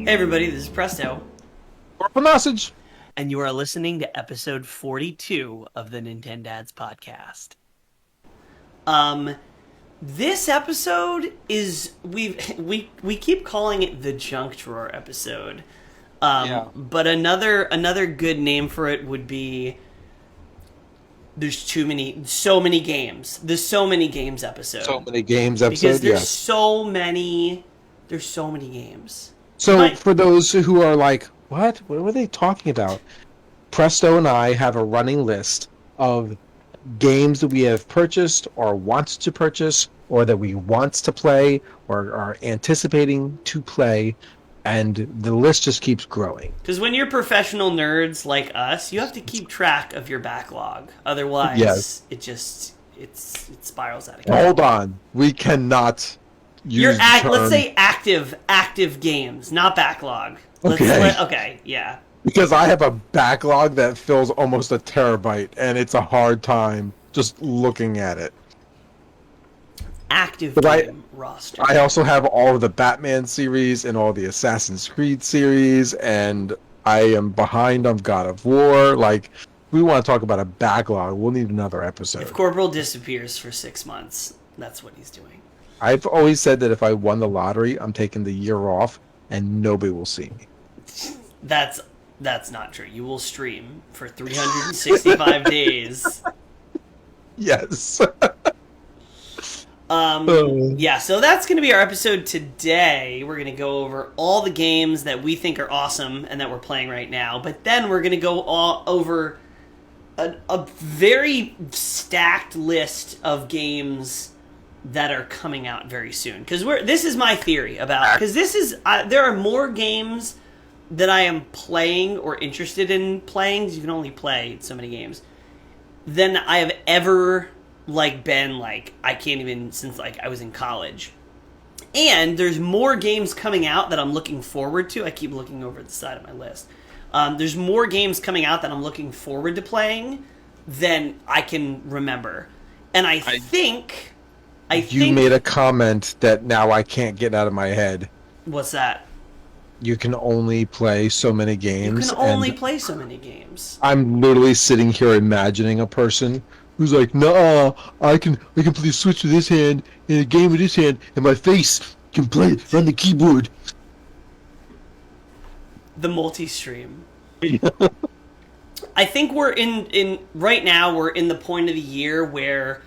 Hey everybody, this is Presto. CorporalNosaj. And you are listening to episode 42 of the Nintendads Podcast. This episode is we keep calling it the junk drawer episode. But another good name for it would be so many games. There's so many games episode. So many games episode, because there's yes. so many games. So for those who are like, what were they talking about? Presto and I have a running list of games that we have purchased or want to purchase or that we want to play or are anticipating to play, and the list just keeps growing. Because when you're professional nerds like us, you have to keep track of your backlog. Otherwise, yes. it spirals out of control. Hold on. We cannot use the term. Let's say active games, not backlog. Okay, yeah. Because I have a backlog that fills almost a terabyte, and it's a hard time just looking at it. Active game roster. I also have all of the Batman series and all the Assassin's Creed series, and I am behind on God of War. Like, we want to talk about a backlog. We'll need another episode. If Corporal disappears for 6 months, that's what he's doing. I've always said that if I won the lottery, I'm taking the year off, and nobody will see me. That's not true. You will stream for 365 days. Yes. Yeah, so that's going to be our episode today. We're going to go over all the games that we think are awesome and that we're playing right now. But then we're going to go over a very stacked list of games that are coming out very soon. Because this is my theory about... Because there are more games that I am playing or interested in playing, because you can only play so many games, than I have ever been I can't even since I was in college. And there's more games coming out that I'm looking forward to. I keep looking over the side of my list. There's more games coming out that I'm looking forward to playing than I can remember. And I think you made a comment that now I can't get out of my head. What's that? You can only play so many games. You can only play so many games. I'm literally sitting here imagining a person who's like, "Nah, I can play Switch with this hand and a game with this hand, and my face can play it on the keyboard." The multi-stream. I think we're in right now. We're in the point of the year where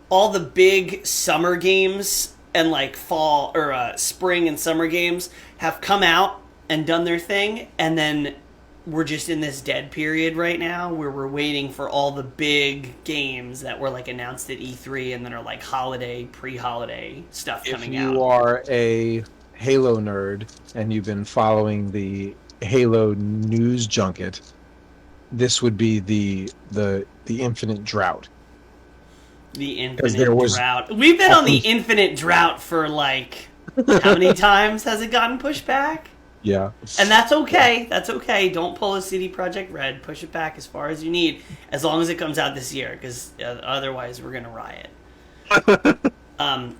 all the big summer games and fall or spring and summer games have come out and done their thing, and then we're just in this dead period right now where we're waiting for all the big games that were announced at E3 and then are holiday, pre-holiday stuff coming out. If you are a Halo nerd and you've been following the Halo news junket, this would be the infinite drought. The infinite drought. We've been on the infinite drought for how many times has it gotten pushed back? Yeah. And that's okay. That's okay. Don't pull a CD Projekt Red. Push it back as far as you need, as long as it comes out this year, because otherwise we're going to riot.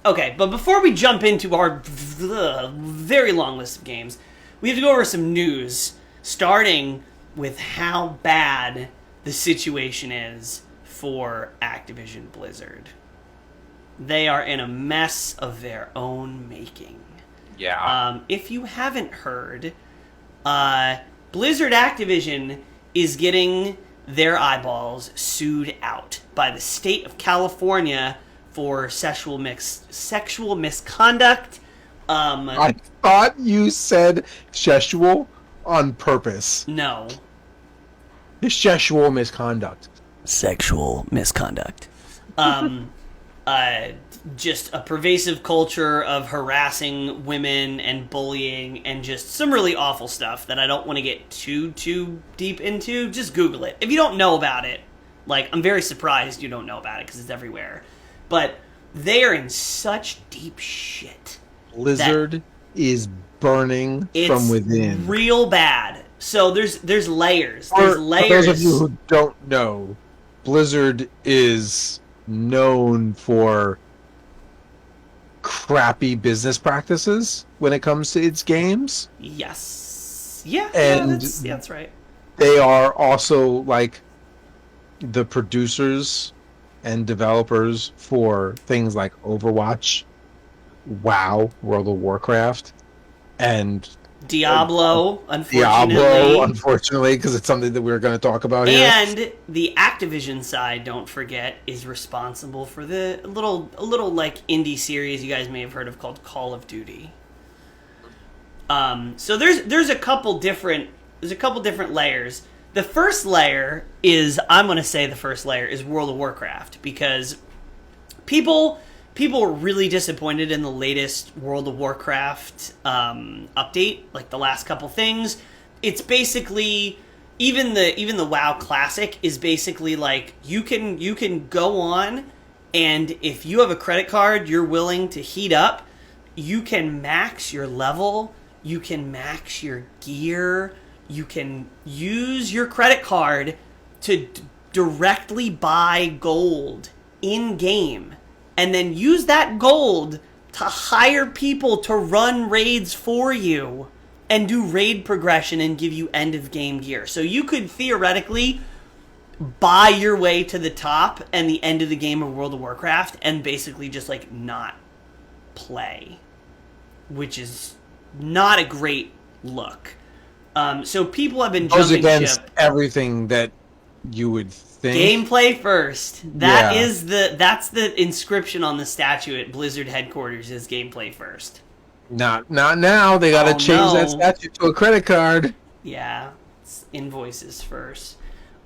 Okay, but before we jump into our very long list of games, we have to go over some news, starting with how bad the situation is for Activision Blizzard. They are in a mess of their own making. Yeah. If you haven't heard, Blizzard Activision is getting their eyeballs sued out by the state of California for sexual misconduct. I thought you said sexual on purpose. No. Sexual misconduct. Sexual misconduct. Just a pervasive culture of harassing women and bullying and just some really awful stuff that I don't want to get too deep into. Just Google it. If you don't know about it, I'm very surprised you don't know about it because it's everywhere. But they are in such deep shit. Blizzard is burning from within. Real bad. So there's layers. For those of you who don't know, Blizzard is known for crappy business practices when it comes to its games. Yes. Yeah, And that's right. they are also like the producers and developers for things like Overwatch, WoW, World of Warcraft, and Diablo, Diablo, unfortunately. unfortunately, because it's something that we're going to talk about here. And the Activision side, don't forget, is responsible for the little like indie series you guys may have heard of called Call of Duty. So there's a couple different layers. The first layer is, I'm going to say the first layer is World of Warcraft, because people were really disappointed in the latest World of Warcraft update, like the last couple things. It's basically even the WoW Classic is basically like you can go on, and if you have a credit card you're willing to heat up, you can max your level, you can max your gear, you can use your credit card to directly buy gold in game, and then use that gold to hire people to run raids for you and do raid progression and give you end of game gear. So you could theoretically buy your way to the top and the end of the game of World of Warcraft and basically just like not play, which is not a great look. So people have been jumping against ship. Everything that you would think. Gameplay first. That's the inscription on the statue at Blizzard headquarters is gameplay first. Not now. They got to change that statue to a credit card. Yeah, it's invoices first.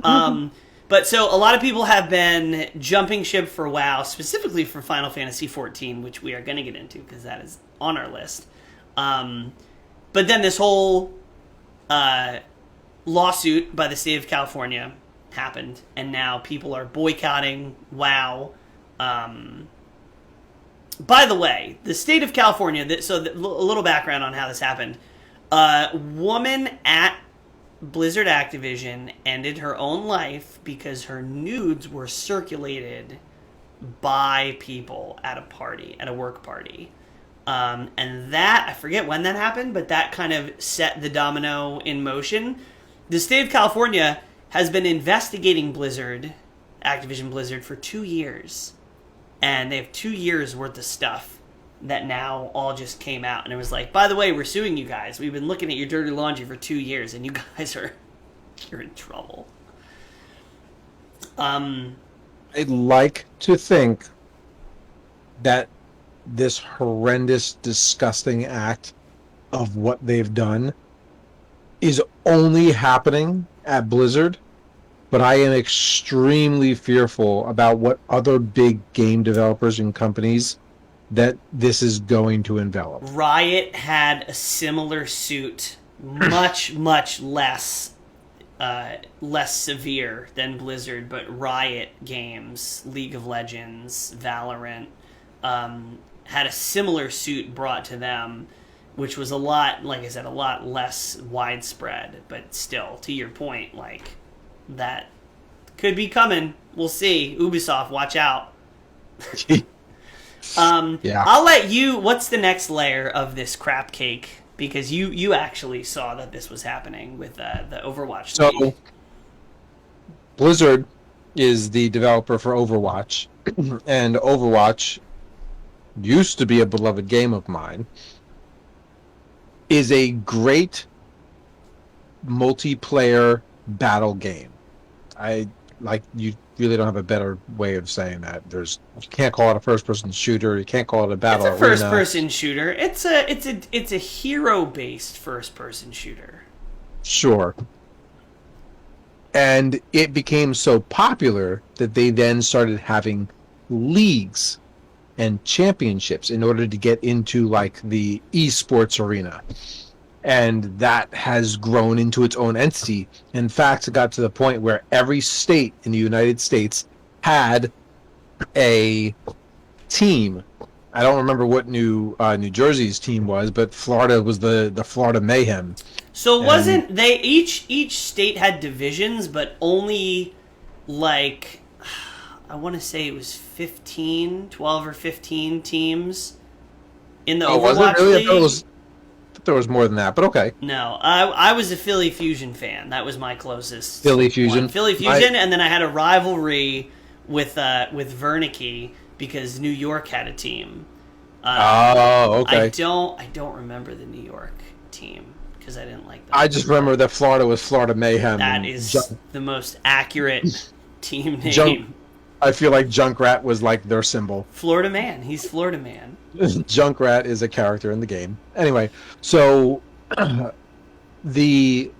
But so a lot of people have been jumping ship for WoW, specifically for Final Fantasy XIV, which we are going to get into because that is on our list. But then this whole lawsuit by the state of California happened, and now people are boycotting WoW. By the way, the state of California, a little background on how this happened. A woman at Blizzard Activision ended her own life because her nudes were circulated by people at a work party. And that, I forget when that happened, but that kind of set the domino in motion. The state of California has been investigating Activision Blizzard, for 2 years. And they have 2 years worth of stuff that now all just came out. And it was like, by the way, we're suing you guys. We've been looking at your dirty laundry for 2 years, and you guys you're in trouble. I'd like to think that this horrendous, disgusting act of what they've done is only happening at Blizzard, but I am extremely fearful about what other big game developers and companies that this is going to envelop. Riot had a similar suit, much, much less severe than Blizzard, but Riot Games, League of Legends, Valorant, had a similar suit brought to them, which was a lot less widespread, but still, to your point, like, that could be coming. We'll see. Ubisoft, watch out. Yeah. I'll let you, what's the next layer of this crap cake? Because you actually saw that this was happening with the Overwatch. So, Blizzard is the developer for Overwatch, and Overwatch used to be a beloved game of mine, is a great multiplayer battle game. You really don't have a better way of saying that. You can't call it a first-person shooter. You can't call it a battle arena. It's a first-person shooter. It's a hero-based first-person shooter. Sure. And it became so popular that they then started having leagues and championships in order to get into like the esports arena. And that has grown into its own entity. In fact, it got to the point where every state in the United States had a team. I don't remember what New Jersey's team was, but Florida was the Florida Mayhem. So wasn't they each state had divisions, but only like I want to say it was 12 or 15 teams in the Oh, was Overwatch it really? League. I thought there was more than that, but okay. No, I was a Philly Fusion fan. That was my closest. Philly Fusion. One. Philly Fusion, and then I had a rivalry with Wernicke because New York had a team. Okay. I don't remember the New York team because I didn't like them. I just remember that Florida was Florida Mayhem. That is the most accurate team name. I feel like Junkrat was like their symbol. Florida Man. He's Florida Man. Junkrat is a character in the game. Anyway, so the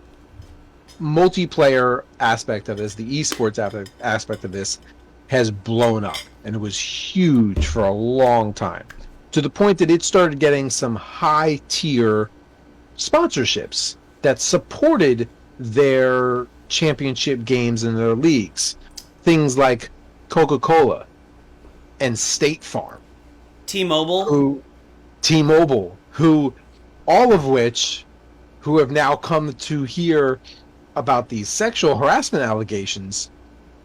multiplayer aspect of this, the esports aspect of this, has blown up, and it was huge for a long time, to the point that it started getting some high-tier sponsorships that supported their championship games and their leagues. Things like Coca-Cola and State Farm. T-Mobile, who all of which who have now come to hear about these sexual harassment allegations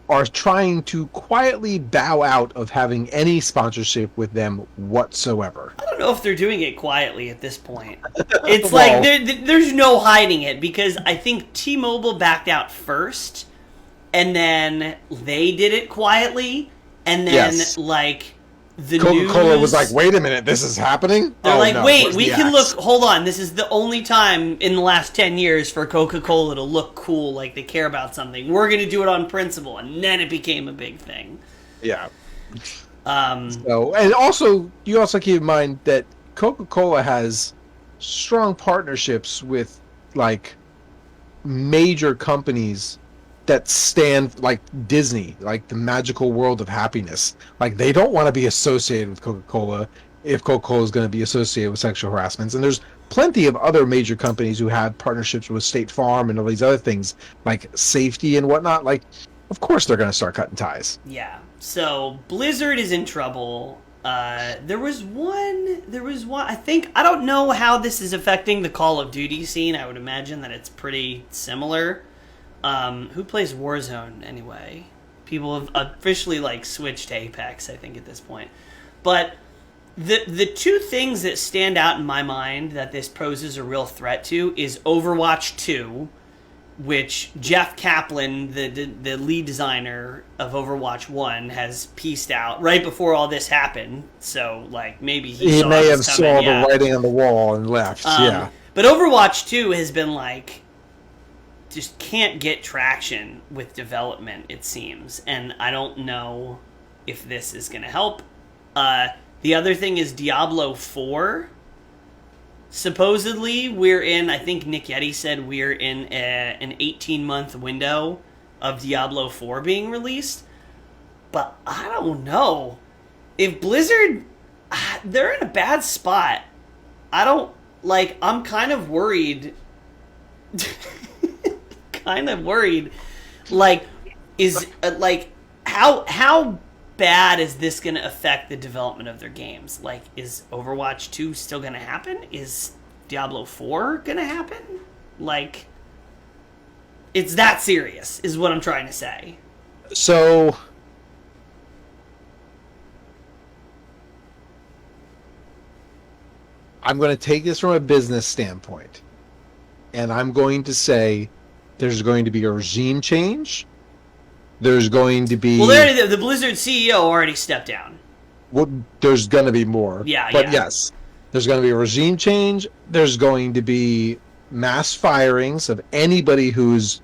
are trying to quietly bow out of having any sponsorship with them whatsoever. I don't know if they're doing it quietly at this point. It's like there's no hiding it, because I think T-Mobile backed out first, and then they did it quietly, and then like the Coca-Cola news was like, wait a minute, this is happening? They're like, no, wait, we can look, hold on, this is the only time in the last 10 years for Coca-Cola to look cool, like they care about something. We're going to do it on principle, and then it became a big thing. Yeah. And also, you also keep in mind that Coca-Cola has strong partnerships with, like, major companies that stand, like Disney, like the magical world of happiness. Like, they don't want to be associated with Coca-Cola if Coca-Cola is going to be associated with sexual harassment. And there's plenty of other major companies who have partnerships with State Farm and all these other things, like safety and whatnot. Like, of course they're going to start cutting ties. Yeah. So Blizzard is in trouble. There was one, I don't know how this is affecting the Call of Duty scene. I would imagine that it's pretty similar. Who plays Warzone anyway? People have officially like switched to Apex, I think, at this point. But the two things that stand out in my mind that this poses a real threat to is Overwatch 2, which Jeff Kaplan, the lead designer of Overwatch 1, has pieced out right before all this happened. So like maybe he may have saw the writing on the wall and left. But Overwatch 2 has been like, just can't get traction with development, it seems, and I don't know if this is going to help. The other thing is Diablo 4. Supposedly, I think Nick Yeti said we're in an 18-month window of Diablo 4 being released, but I don't know. If Blizzard, they're in a bad spot. I'm kind of worried... like how bad is this going to affect the development of their games? Like, is Overwatch 2 still going to happen? Is Diablo 4 going to happen? Like, it's that serious is what I'm trying to say. So I'm going to take this from a business standpoint, and I'm going to say there's going to be a regime change. There's going to be... Well, the Blizzard CEO already stepped down. Well, there's going to be more. But yes, there's going to be a regime change. There's going to be mass firings of anybody who's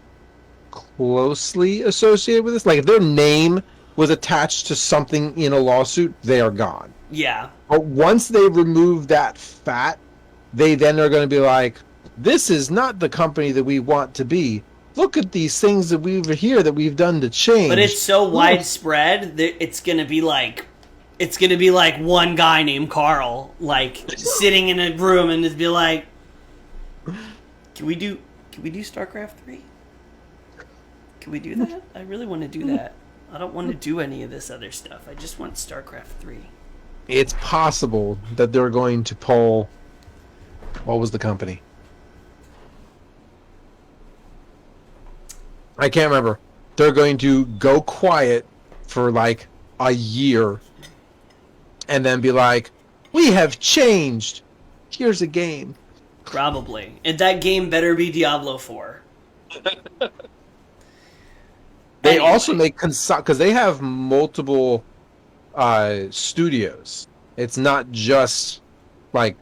closely associated with this. Like, if their name was attached to something in a lawsuit, they are gone. Yeah. But once they remove that fat, they then are going to be like, this is not the company that we want to be. Look at these things that we've done to change. But it's so widespread that it's gonna be like one guy named Carl, like sitting in a room and just be like, Can we do StarCraft 3? Can we do that? I really want to do that. I don't want to do any of this other stuff. I just want StarCraft 3. It's possible that they're going to pull... What was the company? I can't remember. They're going to go quiet for like a year and then be like, We have changed. Here's a game. Probably. And that game better be Diablo 4. They also make because they have multiple studios. It's not just like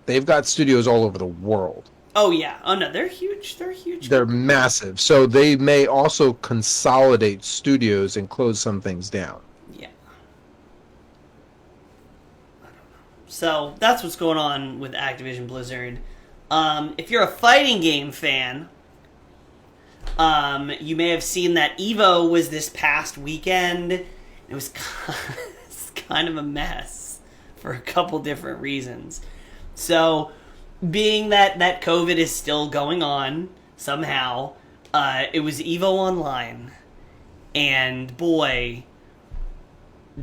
they've got studios all over the world. Oh yeah. Oh no, they're huge. They're huge. They're massive. So they may also consolidate studios and close some things down. Yeah. I don't know. So that's what's going on with Activision Blizzard. If you're a fighting game fan, you may have seen that EVO was this past weekend. It was kind of a mess for a couple different reasons. So, being that COVID is still going on somehow, it was EVO Online, and boy,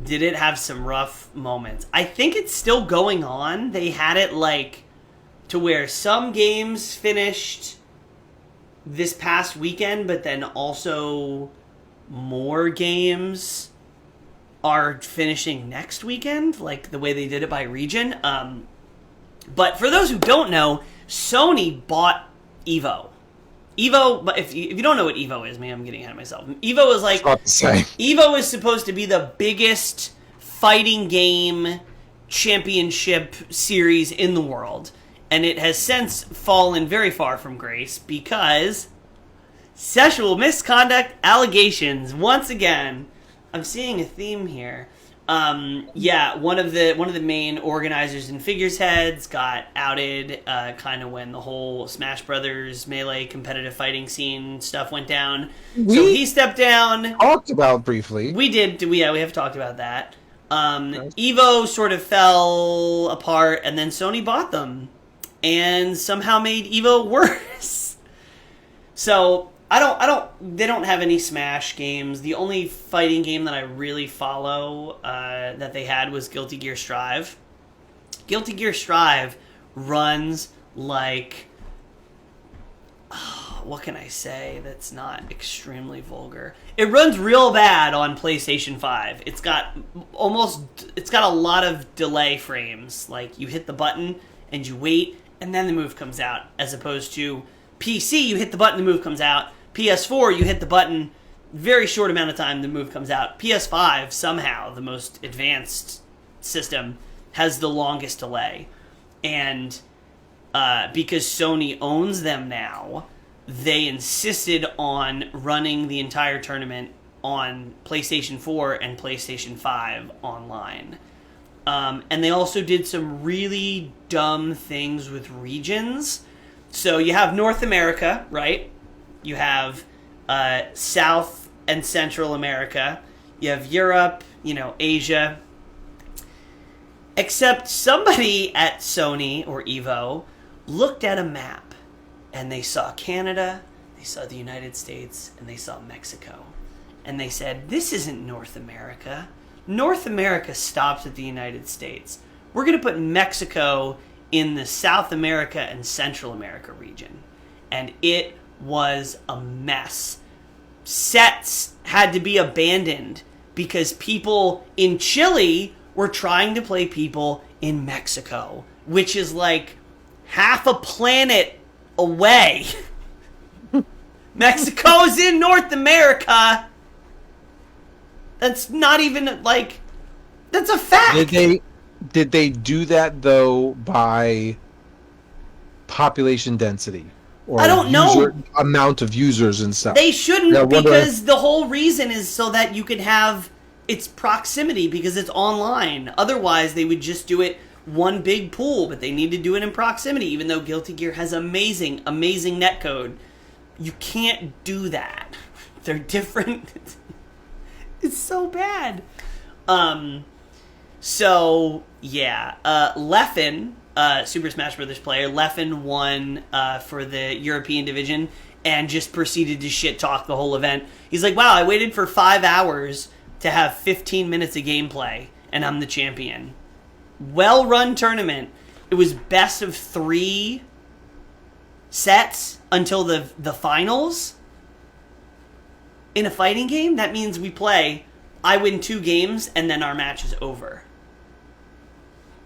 did it have some rough moments. I think it's still going on. They had it like to where some games finished this past weekend, but then also more games are finishing next weekend, like the way they did it by region. But for those who don't know, Sony bought EVO. EVO, if you don't know what EVO is, man, I'm getting ahead of myself. EVO is like, EVO is supposed to be the biggest fighting game championship series in the world. And it has since fallen very far from grace because sexual misconduct allegations. Once again, I'm seeing a theme here. One of the main organizers and figures heads got outed kind of when the whole Smash Brothers Melee competitive fighting scene stuff went down. So he stepped down. Talked about briefly. We did. We have talked about that. EVO sort of fell apart, and then Sony bought them. And somehow made EVO worse. So they don't have any Smash games. The only fighting game that I really follow that they had was Guilty Gear Strive. Guilty Gear Strive runs like, what can I say that's not extremely vulgar? It runs real bad on PlayStation 5. It's got a lot of delay frames. Like you hit the button and you wait, and then the move comes out, as opposed to PC, you hit the button, the move comes out. PS4, you hit the button, very short amount of time, the move comes out. PS5, somehow, the most advanced system, has the longest delay. And because Sony owns them now, they insisted on running the entire tournament on PlayStation 4 and PlayStation 5 online. And they also did some really dumb things with regions. So you have North America, right? You have South and Central America. You have Europe, Asia. Except somebody at Sony or EVO looked at a map and they saw Canada, they saw the United States, and they saw Mexico. And they said, this isn't North America. North America stops at the United States. We're going to put Mexico in the South America and Central America region. And it was a mess. Sets had to be abandoned because people in Chile were trying to play people in Mexico, which is like half a planet away. Mexico's in North America. That's not even like, that's a fact. Did they do that though by population density? Or I don't know. Amount of users and stuff. They shouldn't, because the whole reason is so that you could have its proximity because it's online. Otherwise, they would just do it one big pool, but they need to do it in proximity, even though Guilty Gear has amazing netcode. You can't do that. They're different. It's so bad. So, yeah. Leffen, Super Smash Bros. Player, Leffen won for the European division and just proceeded to shit talk the whole event. He's like, wow, I waited for 5 hours to have 15 minutes of gameplay, and I'm the champion. Well-run tournament. It was best of 3 sets until the finals. In a fighting game, that means we play, I win 2 games, and then our match is over.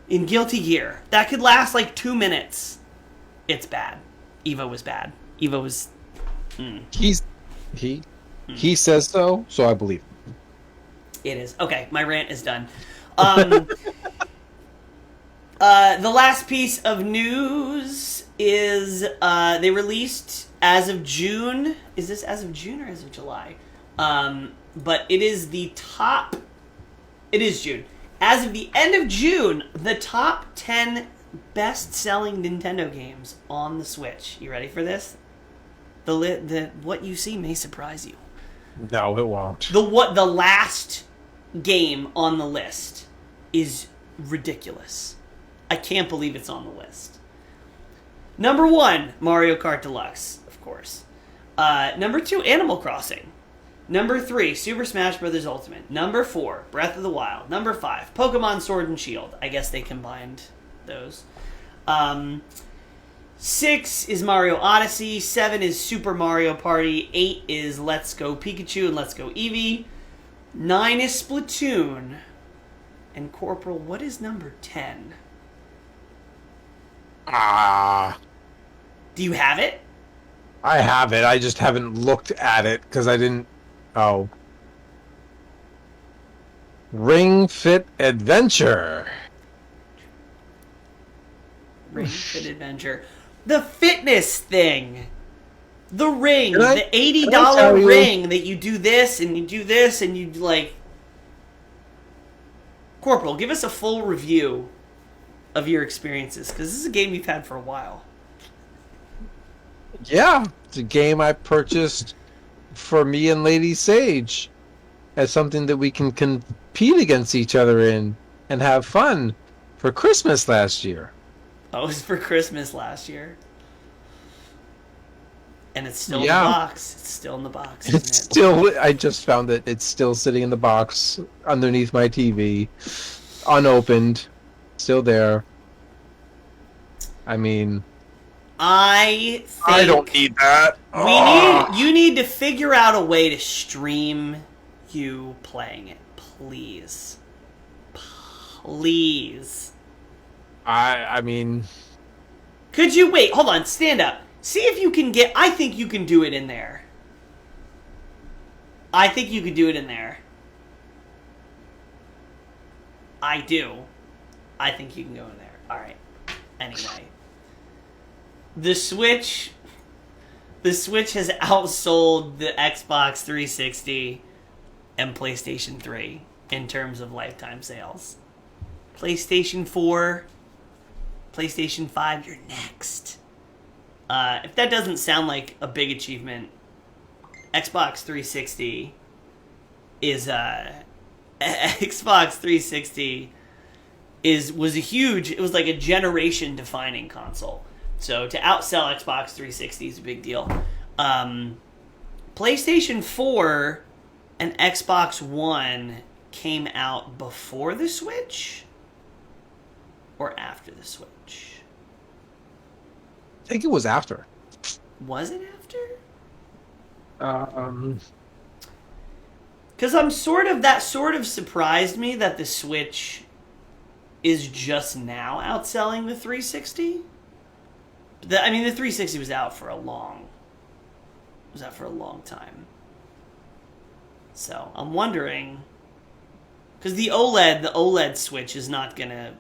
in Guilty Gear. That could last like 2 minutes. It's bad. Evo was bad. Evo was... He says so I believe him. It is. Okay, my rant is done. The last piece of news is they released as of June. Is this as of June or as of July? But it is the top... It is June. As of the end of June, the top 10 best-selling Nintendo games on the Switch. You ready for this? The what you see may surprise you. No, it won't. The last game on the list is ridiculous. I can't believe it's on the list. Number 1, Mario Kart Deluxe, of course. Number 2, Animal Crossing. Number 3, Super Smash Bros. Ultimate. Number 4, Breath of the Wild. Number 5, Pokemon Sword and Shield. I guess they combined those. 6 is Mario Odyssey. 7 is Super Mario Party. 8 is Let's Go Pikachu and Let's Go Eevee. 9 is Splatoon. And Corporal, what is number 10? Do you have it? I have it. I just haven't looked at it because I didn't... Oh. Ring Fit Adventure. Ring Fit Adventure. The fitness thing. The ring. Can I- the can I tell $80 you- ring that you do this and you do this and you like... Corporal, give us a full review of your experiences because this is a game you've had for a while. Yeah, it's a game I purchased for me and Lady Sage as something that we can compete against each other in and have fun for Christmas last year. Oh, it was for Christmas last year. And it's still in Yeah. the box. It's still in the box, isn't It's it? still, I just found that it's still sitting in the box underneath my TV, unopened, still there. I mean, I think I don't need that. you need to figure out a way to stream you playing it, please. Please. I mean, Could you wait, hold on, stand up. See if you can get I think you can do it in there. I think you could do it in there. I do. I think you can go in there. Alright. Anyway. The Switch has outsold the Xbox 360 and PlayStation 3 in terms of lifetime sales. PlayStation 4, PlayStation 5, you're next. If that doesn't sound like a big achievement, Xbox 360 is Xbox 360 was a huge, it was like a generation defining console. So to outsell Xbox 360 is a big deal. PlayStation 4 and Xbox One came out before the Switch or after the Switch? I think it was after. Was it after? Um, Because that sort of surprised me that the Switch is just now outselling the 360. The 360 was out for a long time. So I'm wondering, because the OLED Switch is not gonna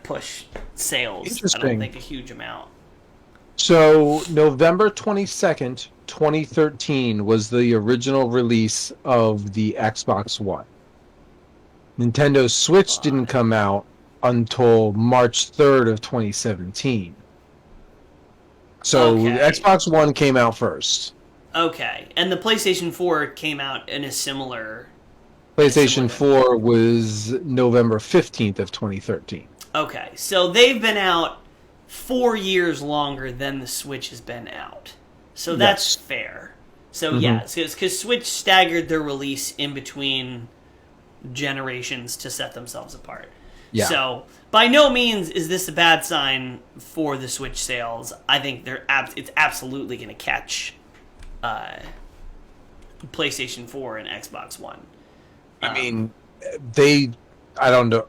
push sales. I Interesting. don't think a huge amount. So November 22nd, 2013 was the original release of the Xbox One. Nintendo Switch didn't come out until March 3rd of 2017. So Okay. the Xbox One came out first. Okay, and the PlayStation 4 came out in a similar. PlayStation 4 was November 15th of 2013. Okay, so they've been out 4 years longer than the Switch has been out. So that's Yes. fair. So yeah, because Switch staggered their release in between generations to set themselves apart. Yeah. So by no means is this a bad sign for the Switch sales. I think it's absolutely going to catch PlayStation 4 and Xbox One. I mean, I don't know.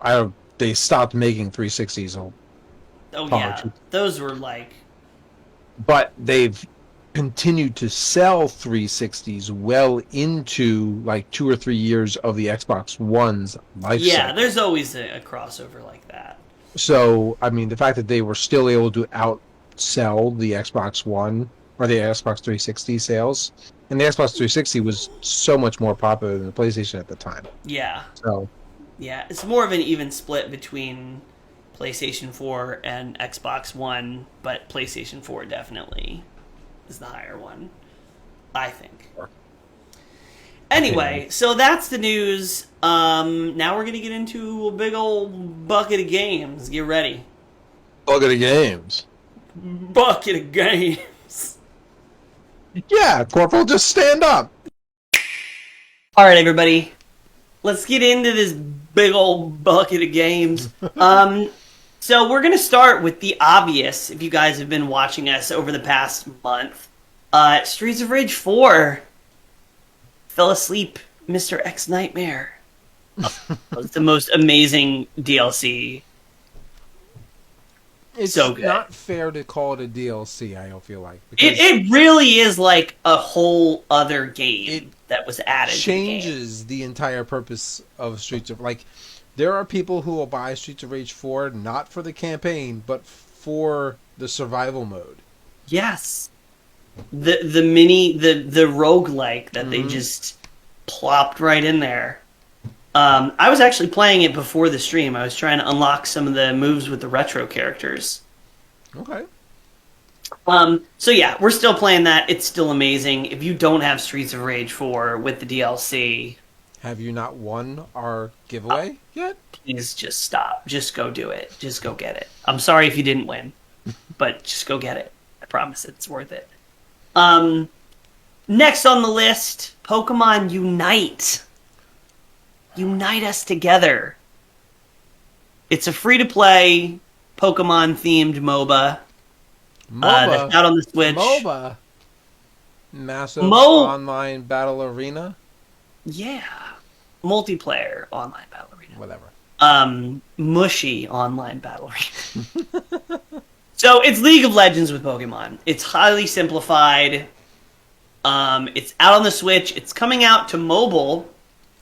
they stopped making 360s. Oh yeah, those were like. But they've continued to sell 360s well into like 2 or 3 years of the Xbox One's life Yeah, cycle. there's always a crossover like that. So, I mean, the fact that they were still able to outsell the Xbox One or the Xbox 360 sales, and the Xbox 360 was so much more popular than the PlayStation at the time. Yeah. So, yeah, it's more of an even split between PlayStation 4 and Xbox One, but PlayStation 4 definitely is the higher one, I think. Anyway, so that's the news. Now we're going to get into a big old bucket of games. Get ready. bucket of games. Bucket of games. Yeah, Corporal, just stand up. All right, everybody. Let's get into this big old bucket of games. So we're going to start with the obvious, if you guys have been watching us over the past month. Streets of Rage 4. Fell asleep, Mr. X Nightmare. It's the most amazing DLC. It's so good. Not fair to call it a DLC, I feel like. It really is like a whole other game that was added changes to the entire purpose of Streets of... Like, there are people who will buy Streets of Rage 4 not for the campaign, but for the survival mode. Yes. The roguelike that they just plopped right in there. I was actually playing it before the stream. I was trying to unlock some of the moves with the retro characters. Okay. So yeah, we're still playing that. It's still amazing. If you don't have Streets of Rage 4 with the DLC... Have you not won our giveaway yet? Please just stop. Just go do it. Just go get it. I'm sorry if you didn't win, but just go get it. I promise it's worth it. Next on the list, Pokemon Unite. Unite us together. It's a free-to-play Pokemon-themed MOBA. That's out on the Switch. MOBA. Massive online battle arena. Yeah. Multiplayer online battle arena. Whatever. Mushy online battle arena. So it's League of Legends with Pokemon. It's highly simplified. It's out on the Switch. It's coming out to mobile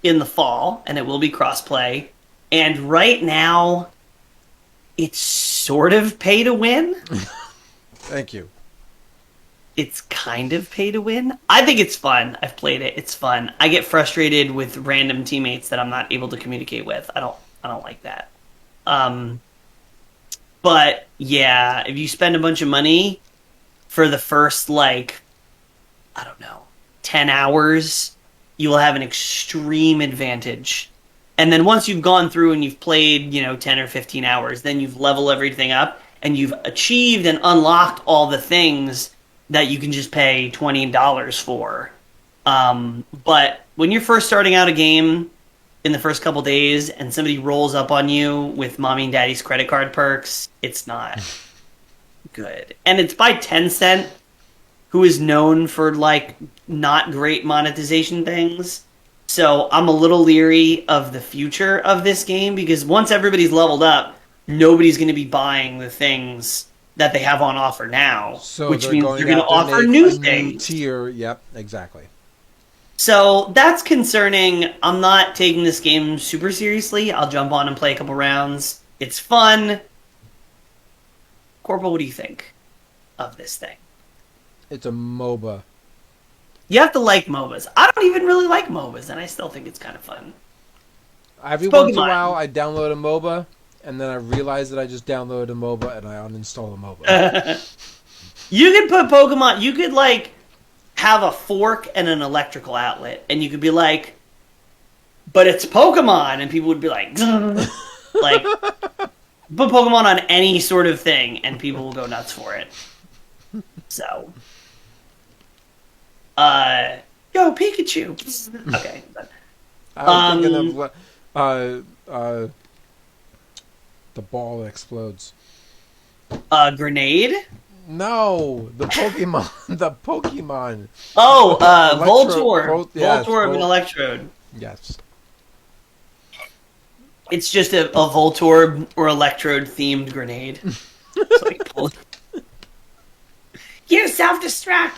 in the fall, and it will be crossplay. And right now, it's sort of pay to win. Thank you. It's kind of pay to win. I think it's fun. I've played it. It's fun. I get frustrated with random teammates that I'm not able to communicate with. I don't like that. But yeah, if you spend a bunch of money for the first 10 hours, you will have an extreme advantage. And then once you've gone through and you've played, 10 or 15 hours, then you've leveled everything up and you've achieved and unlocked all the things that you can just pay $20 for. But when you're first starting out a game in the first couple days and somebody rolls up on you with mommy and daddy's credit card perks, it's not good. And it's by Tencent, who is known for not great monetization things. So I'm a little leery of the future of this game because once everybody's leveled up, nobody's going to be buying the things that they have on offer now, so which means they're going to offer new things. Tier, yep, exactly. So that's concerning. I'm not taking this game super seriously. I'll jump on and play a couple rounds. It's fun. Corporal, what do you think of this thing? It's a MOBA. You have to like MOBAs. I don't even really like MOBAs, and I still think it's kind of fun. Every once in a while, I download a MOBA, and then I realize that I just downloaded a MOBA, and I uninstall a MOBA. You could put Pokemon... You could, have a fork and an electrical outlet, and you could be like, but it's Pokemon, and people would be like, put Pokemon on any sort of thing, and people will go nuts for it. So, yo, Pikachu. Okay. I was thinking of the ball that explodes. Grenade? No, the Pokemon. The Pokemon. Oh, Voltorb. Voltorb and Electrode. Yes. It's just a Voltorb or Electrode themed grenade. It's like you self-destruct.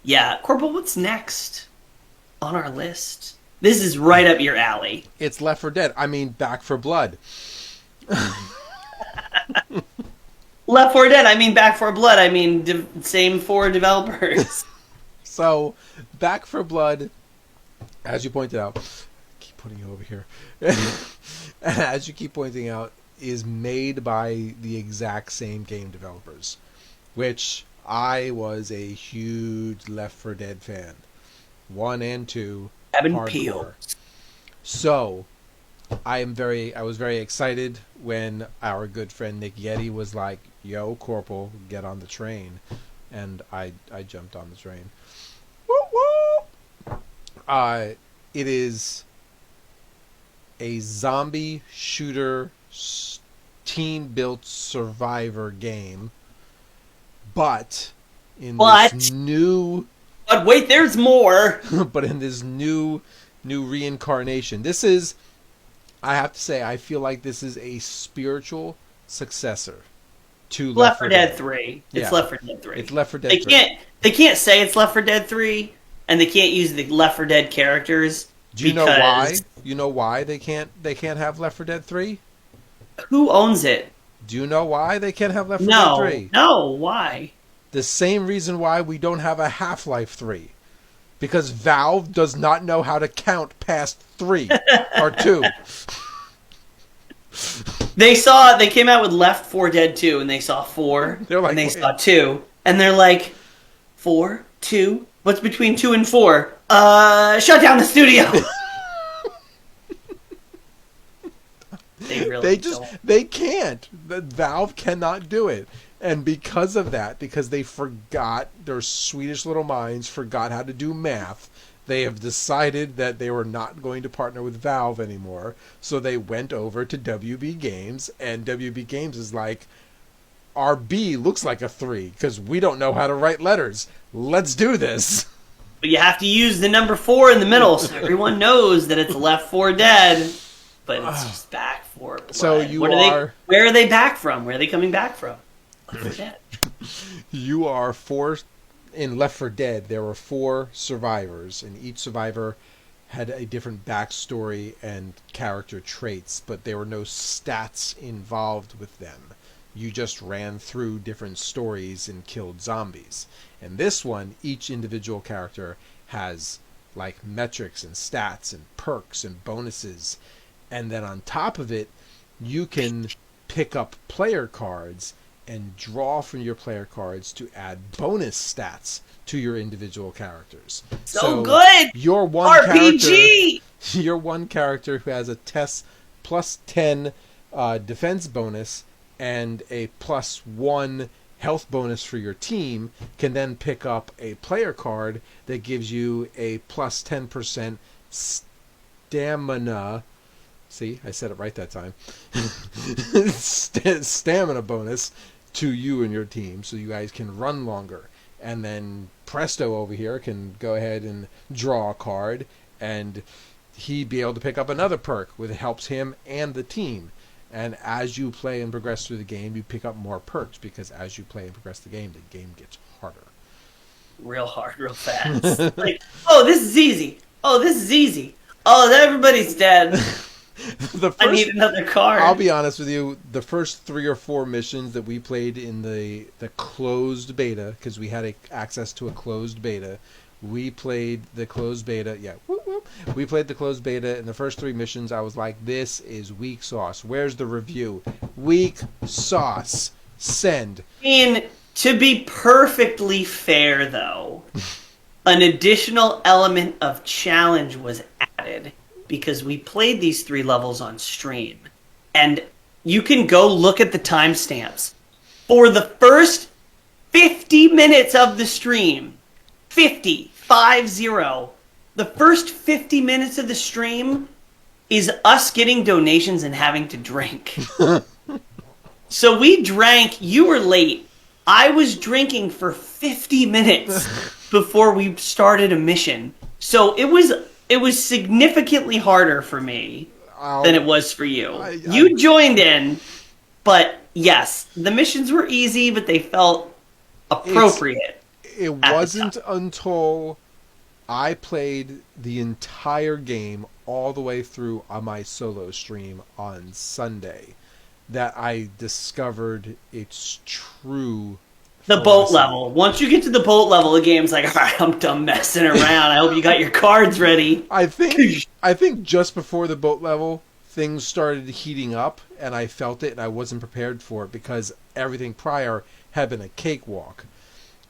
Yeah, Corporal, what's next on our list? This is right up your alley. It's Left 4 Dead. I mean, Back 4 Blood. Left 4 Dead. I mean, Back 4 Blood. I mean, same 4 developers. So, Back 4 Blood, as you pointed out, keep putting you over here. As you keep pointing out, is made by the exact same game developers, which I was a huge Left 4 Dead fan. 1 and 2. Hardcore. So, I was very excited when our good friend Nick Yeti was like, "Yo, Corporal, get on the train," and I jumped on the train. Woo woo! It is a zombie shooter team-built survivor game, but in this new. But wait, there's more. But in this new reincarnation, this is, I have to say, I feel like this is a spiritual successor to Left 4 Dead 3. It's Left 4 Dead 3. It's Left 4 Dead 3. They can't say it's Left 4 Dead 3, and they can't use the Left 4 Dead characters. Do you know why? You know why they can't have Left 4 Dead 3? Who owns it? Do you know why they can't have Left 4 Dead 3? No, why? The same reason why we don't have a Half-Life 3. Because Valve does not know how to count past 3 or 2. They came out with Left 4 Dead 2 and they saw 4 and they saw 2 and they're like 4, 2, what's between 2 and 4? Shut down the studio. They can't. Valve cannot do it. And because of that, because they forgot, their Swedish little minds forgot how to do math, they have decided that they were not going to partner with Valve anymore. So they went over to WB Games, and WB Games is like, our B looks like a 3, because we don't know how to write letters. Let's do this. But you have to use the number 4 in the middle so everyone knows that it's Left 4 Dead. But it's just Back 4 Blood. So where are they back from? Where are they coming back from? You are 4 in Left 4 Dead. There were 4 survivors, and each survivor had a different backstory and character traits, but there were no stats involved with them. You just ran through different stories and killed zombies. And this one, each individual character has like metrics and stats and perks and bonuses, and then on top of it, you can pick up player cards and draw from your player cards to add bonus stats to your individual characters. So good! You're one RPG! You're one character who has a test plus 10 defense bonus and a plus 1 health bonus for your team, can then pick up a player card that gives you a plus 10% stamina. See, I said it right that time. Stamina bonus to you and your team, so you guys can run longer. And then Presto over here can go ahead and draw a card, and he be able to pick up another perk, which helps him and the team. And as you play and progress through the game, you pick up more perks, because as you play and progress the game gets harder. Real hard, real fast. Like, oh, this is easy. Oh, this is easy. Oh, everybody's dead. I need another card. I'll be honest with you. The first 3 or 4 missions that we played in the closed beta, because we had access to a closed beta, we played the closed beta. Yeah, whoop, whoop. We played the closed beta, and the first 3 missions, I was like, this is weak sauce. Where's the review? Weak sauce. Send. I mean, to be perfectly fair, though, an additional element of challenge was added, because we played these 3 levels on stream. And you can go look at the timestamps. For the first 50 minutes of the stream, 50, the first 50 minutes of the stream is us getting donations and having to drink. So we drank, you were late. I was drinking for 50 minutes before we started a mission. So it was significantly harder for me than it was for you. You joined in, but yes, the missions were easy, but they felt appropriate. It wasn't until I played the entire game all the way through on my solo stream on Sunday that I discovered its true the philosophy. boat level. Once you get to the boat level, the game's like, all right, I'm done messing around. I hope you got your cards ready. I think just before the boat level, things started heating up, and I felt it, and I wasn't prepared for it because everything prior had been a cakewalk.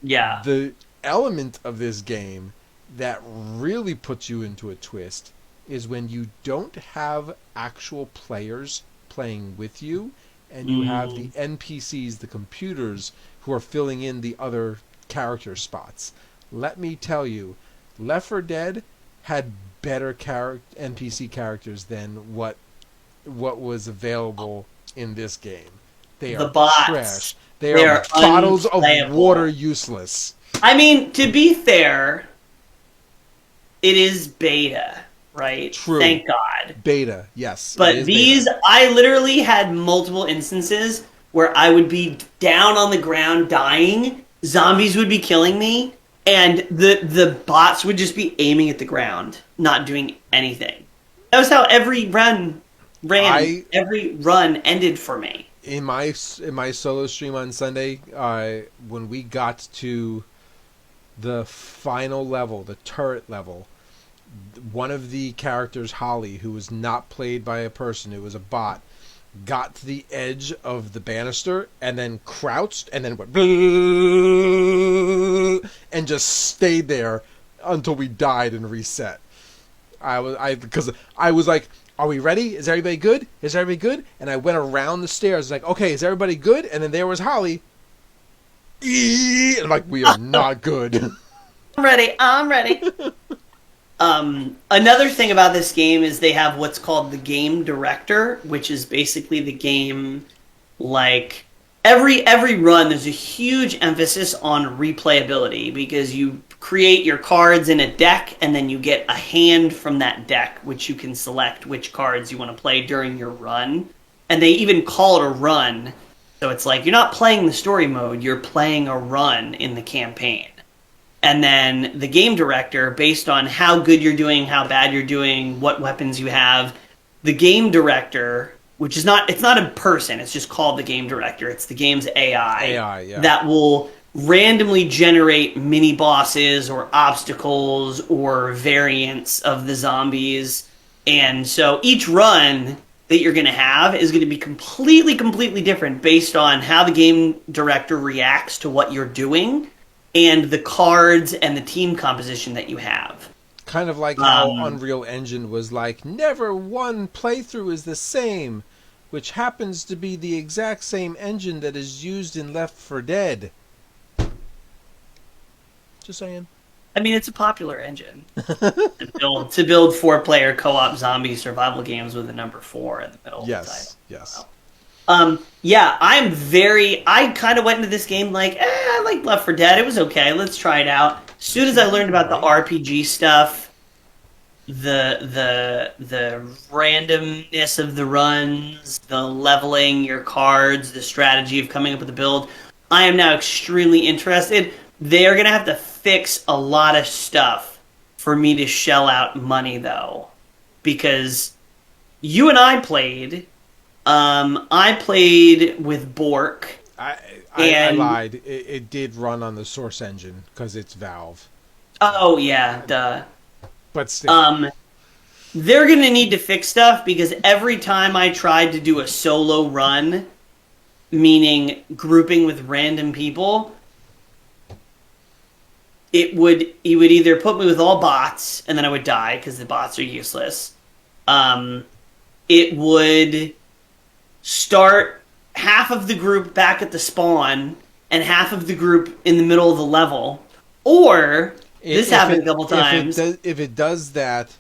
Yeah. The element of this game that really puts you into a twist is when you don't have actual players playing with you, and you have the NPCs, the computers, who are filling in the other character spots. Let me tell you, Left 4 Dead had better NPC characters than what was available in this game. They are trash. They are bottles of water useless. I mean, to be fair, it is beta, right? True. Thank God. Beta, yes. But these, beta. I literally had multiple instances where I would be down on the ground dying, zombies would be killing me, and the bots would just be aiming at the ground, not doing anything. That was how every run every run ended for me. In my solo stream on Sunday, when we got to the final level, the turret level, one of the characters, Holly, who was not played by a person, it was a bot, got to the edge of the banister and then crouched and then went and just stayed there until we died and reset. Because I was like, are we ready? Is everybody good? Is everybody good? And I went around the stairs like, okay, is everybody good? And then there was Holly. And I'm like, we are not good. I'm ready. Another thing about this game is they have what's called the game director, which is basically the game, like, every run there's a huge emphasis on replayability because you create your cards in a deck and then you get a hand from that deck which you can select which cards you want to play during your run. And they even call it a run. So it's like you're not playing the story mode, you're playing a run in the campaign. And then the game director, based on how good you're doing, how bad you're doing, what weapons you have, the game director, which is not, it's not a person, it's just called the game director. It's the game's AI yeah. that will randomly generate mini bosses or obstacles or variants of the zombies. And so each run that you're going to have is going to be completely different based on how the game director reacts to what you're doing and the cards and the team composition that you have. Kind of like how Unreal Engine was like, never one playthrough is the same, which happens to be the exact same engine that is used in Left 4 Dead. Just saying. I mean, it's a popular engine to build 4-player co-op zombie survival games with the number 4 in the middle of the title. Yes. Yeah, I kind of went into this game like, I like Left 4 Dead. It was okay. Let's try it out. As soon as I learned about the RPG stuff, the randomness of the runs, the leveling your cards, the strategy of coming up with a build, I am now extremely interested. They are going to have to fix a lot of stuff for me to shell out money, though. Because you and I played... I played with Bork. I lied. It did run on the Source engine because it's Valve. Oh yeah, duh. But still, they're gonna need to fix stuff because every time I tried to do a solo run, meaning grouping with random people, it would either put me with all bots and then I would die because the bots are useless. It would start half of the group back at the spawn and half of the group in the middle of the level. Or, this happened a couple times. If it does that,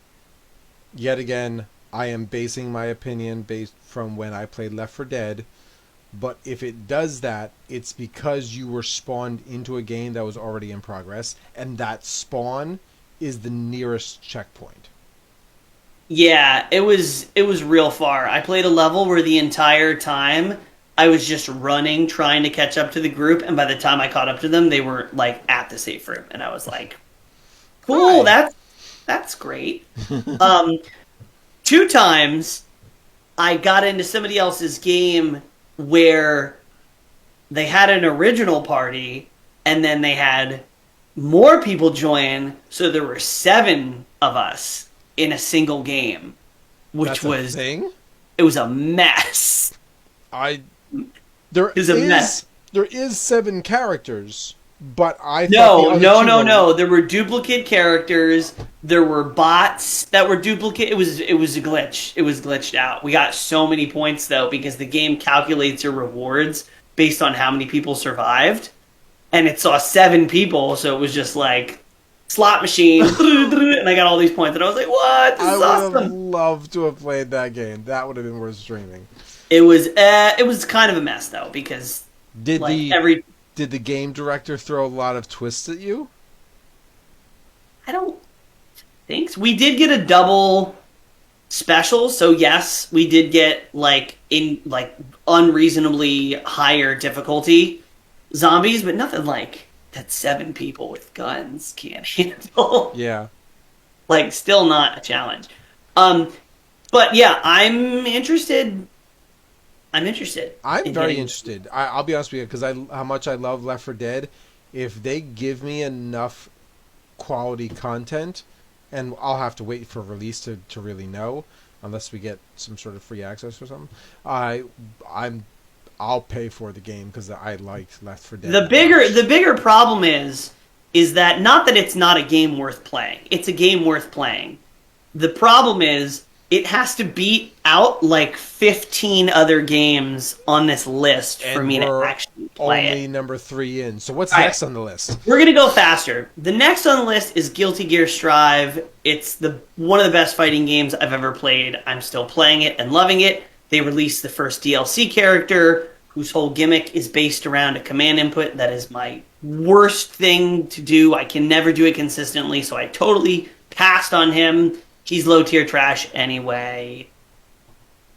yet again, I am basing my opinion based from when I played Left 4 Dead. But if it does that, it's because you were spawned into a game that was already in progress, and that spawn is the nearest checkpoint. Yeah, it was real far. I played a level where the entire time I was just running, trying to catch up to the group, and by the time I caught up to them, they were like at the safe room, and I was like, "Cool, Hi. that's great." Um, 2 times I got into somebody else's game where they had an original party, and then they had more people join, so there were 7 of us in a single game, which That's was a thing. it was a mess. There It was a mess. There is 7 characters, but I thought the other two were- No. There were duplicate characters. There were bots that were duplicate. It was a glitch. It was glitched out. We got so many points though because the game calculates your rewards based on how many people survived, and it saw 7 people, so it was just like slot machine, and I got all these points, and I was like, "What? This I is would have awesome!" loved to have played that game. That would have been worth streaming. It was kind of a mess though because Did like the Did the game director throw a lot of twists at you? I don't think so. We did get a double special, so yes, we did get like unreasonably higher difficulty zombies, but nothing like that 7 people with guns can't handle. Yeah. Like, still not a challenge. But yeah, I'm interested. I'm very interested. I'll be honest with you, because how much I love Left 4 Dead. If they give me enough quality content, and I'll have to wait for release to really know, unless we get some sort of free access or something. I'll pay for the game because I liked Left 4 Dead. The bigger problem is that not that it's not a game worth playing. It's a game worth playing. The problem is it has to beat out like 15 other games on this list for me to actually play only it. number 3 in. So what's All next right. on the list? We're gonna go faster. The next on the list is Guilty Gear Strive. It's one of the best fighting games I've ever played. I'm still playing it and loving it. They released the first DLC character, whose whole gimmick is based around a command input. That is my worst thing to do. I can never do it consistently, so I totally passed on him. He's low tier trash anyway.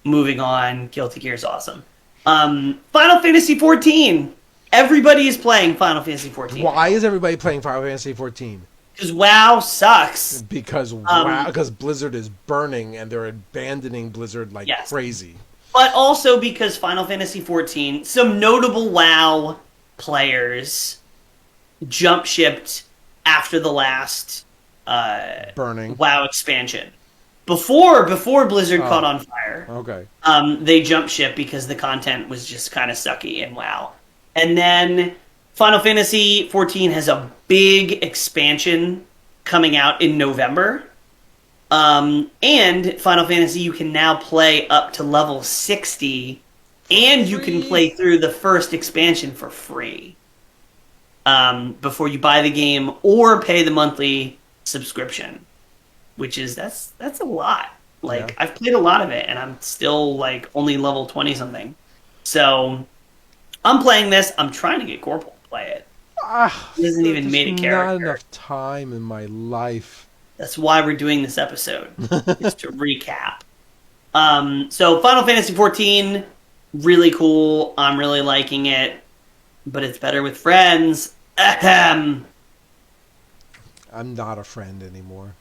Moving on. Guilty Gear is awesome. Final Fantasy 14. Everybody is playing Final Fantasy 14. Why is everybody playing Final Fantasy 14? Because WoW sucks. Because Blizzard is burning and they're abandoning Blizzard like crazy. But also because Final Fantasy 14, some notable WoW players jump shipped after the last burning WoW expansion. Before Blizzard caught on fire. Okay. They jump ship because the content was just kind of sucky in WoW. And then Final Fantasy 14 has a big expansion coming out in November. And Final Fantasy, you can now play up to level 60, and you can play through the first expansion for free before you buy the game or pay the monthly subscription, which is that's a lot. Like I've played a lot of it, and I'm still like only level 20 something. So I'm playing this. I'm trying to get Corporal to play it. He hasn't even made a character. Not enough time in my life. That's why we're doing this episode, is to recap. So Final Fantasy XIV, really cool. I'm really liking it, but it's better with friends. Ahem. I'm not a friend anymore.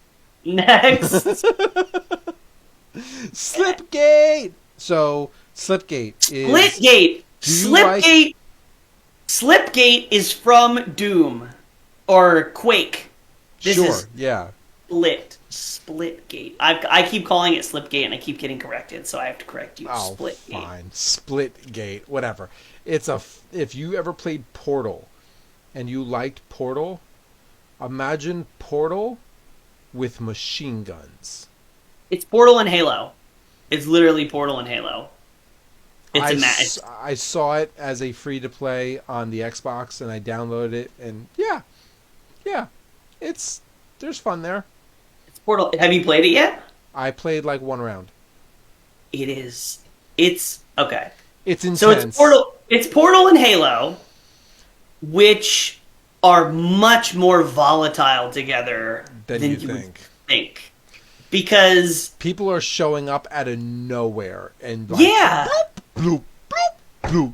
Next. Slipgate! So, Slipgate is... Splitgate! Slipgate is from Doom. Or Quake. This is Splitgate. I keep calling it Slipgate, and I keep getting corrected, so I have to correct you. Oh, Splitgate. fine. Splitgate. Whatever. If you ever played Portal, and you liked Portal, imagine Portal with machine guns. It's Portal and Halo. It's literally Portal and Halo. I saw it as a free-to-play on the Xbox, and I downloaded it, and yeah, there's fun there. It's Portal. Have you played it yet? I played like 1 round. It's okay. It's intense. So it's Portal and Halo, which are much more volatile together than you think. because people are showing up out of nowhere and like, yeah, bloop, bloop, bloop,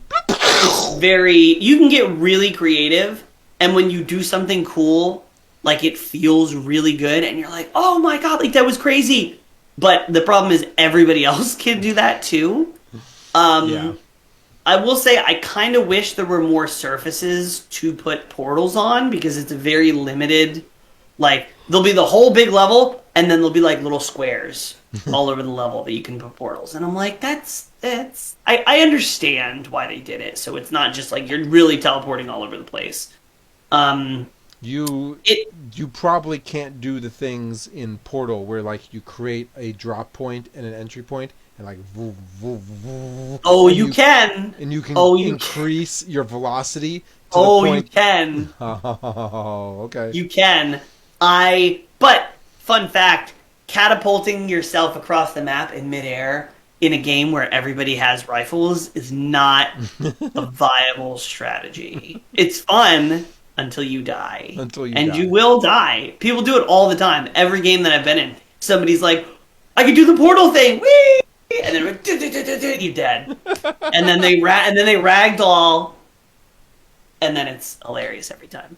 bloop. you can get really creative, and when you do something cool, like it feels really good, and you're like, oh my god, like that was crazy. But the problem is everybody else can do that too. Yeah. I will say I kind of wish there were more surfaces to put portals on, because it's a very limited, like, there'll be the whole big level, and then there'll be like little squares all over the level that you can put portals. And I'm like, I understand why they did it. So it's not just like you're really teleporting all over the place. You probably can't do the things in Portal where like you create a drop point and an entry point and like oh, you can. And you can increase your velocity to the point. You can. Oh, okay. You can. But fun fact, catapulting yourself across the map in midair in a game where everybody has rifles is not a viable strategy. It's fun until you die. You will die. People do it all the time. Every game that I've been in, somebody's like, I can do the portal thing. Whee! And then you're dead. And then they ragdoll, and then it's hilarious every time.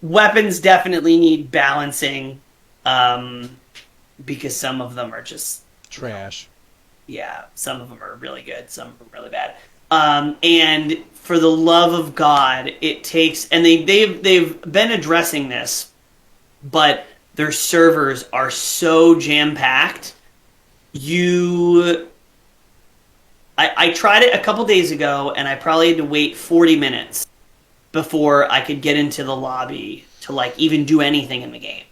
Weapons definitely need balancing, because some of them are just trash. Yeah, some of them are really good, some of them are really bad. And for the love of God, it takes, and they've been addressing this, but their servers are so jam packed. I tried it a couple days ago, and I probably had to wait 40 minutes before I could get into the lobby to like even do anything in the game.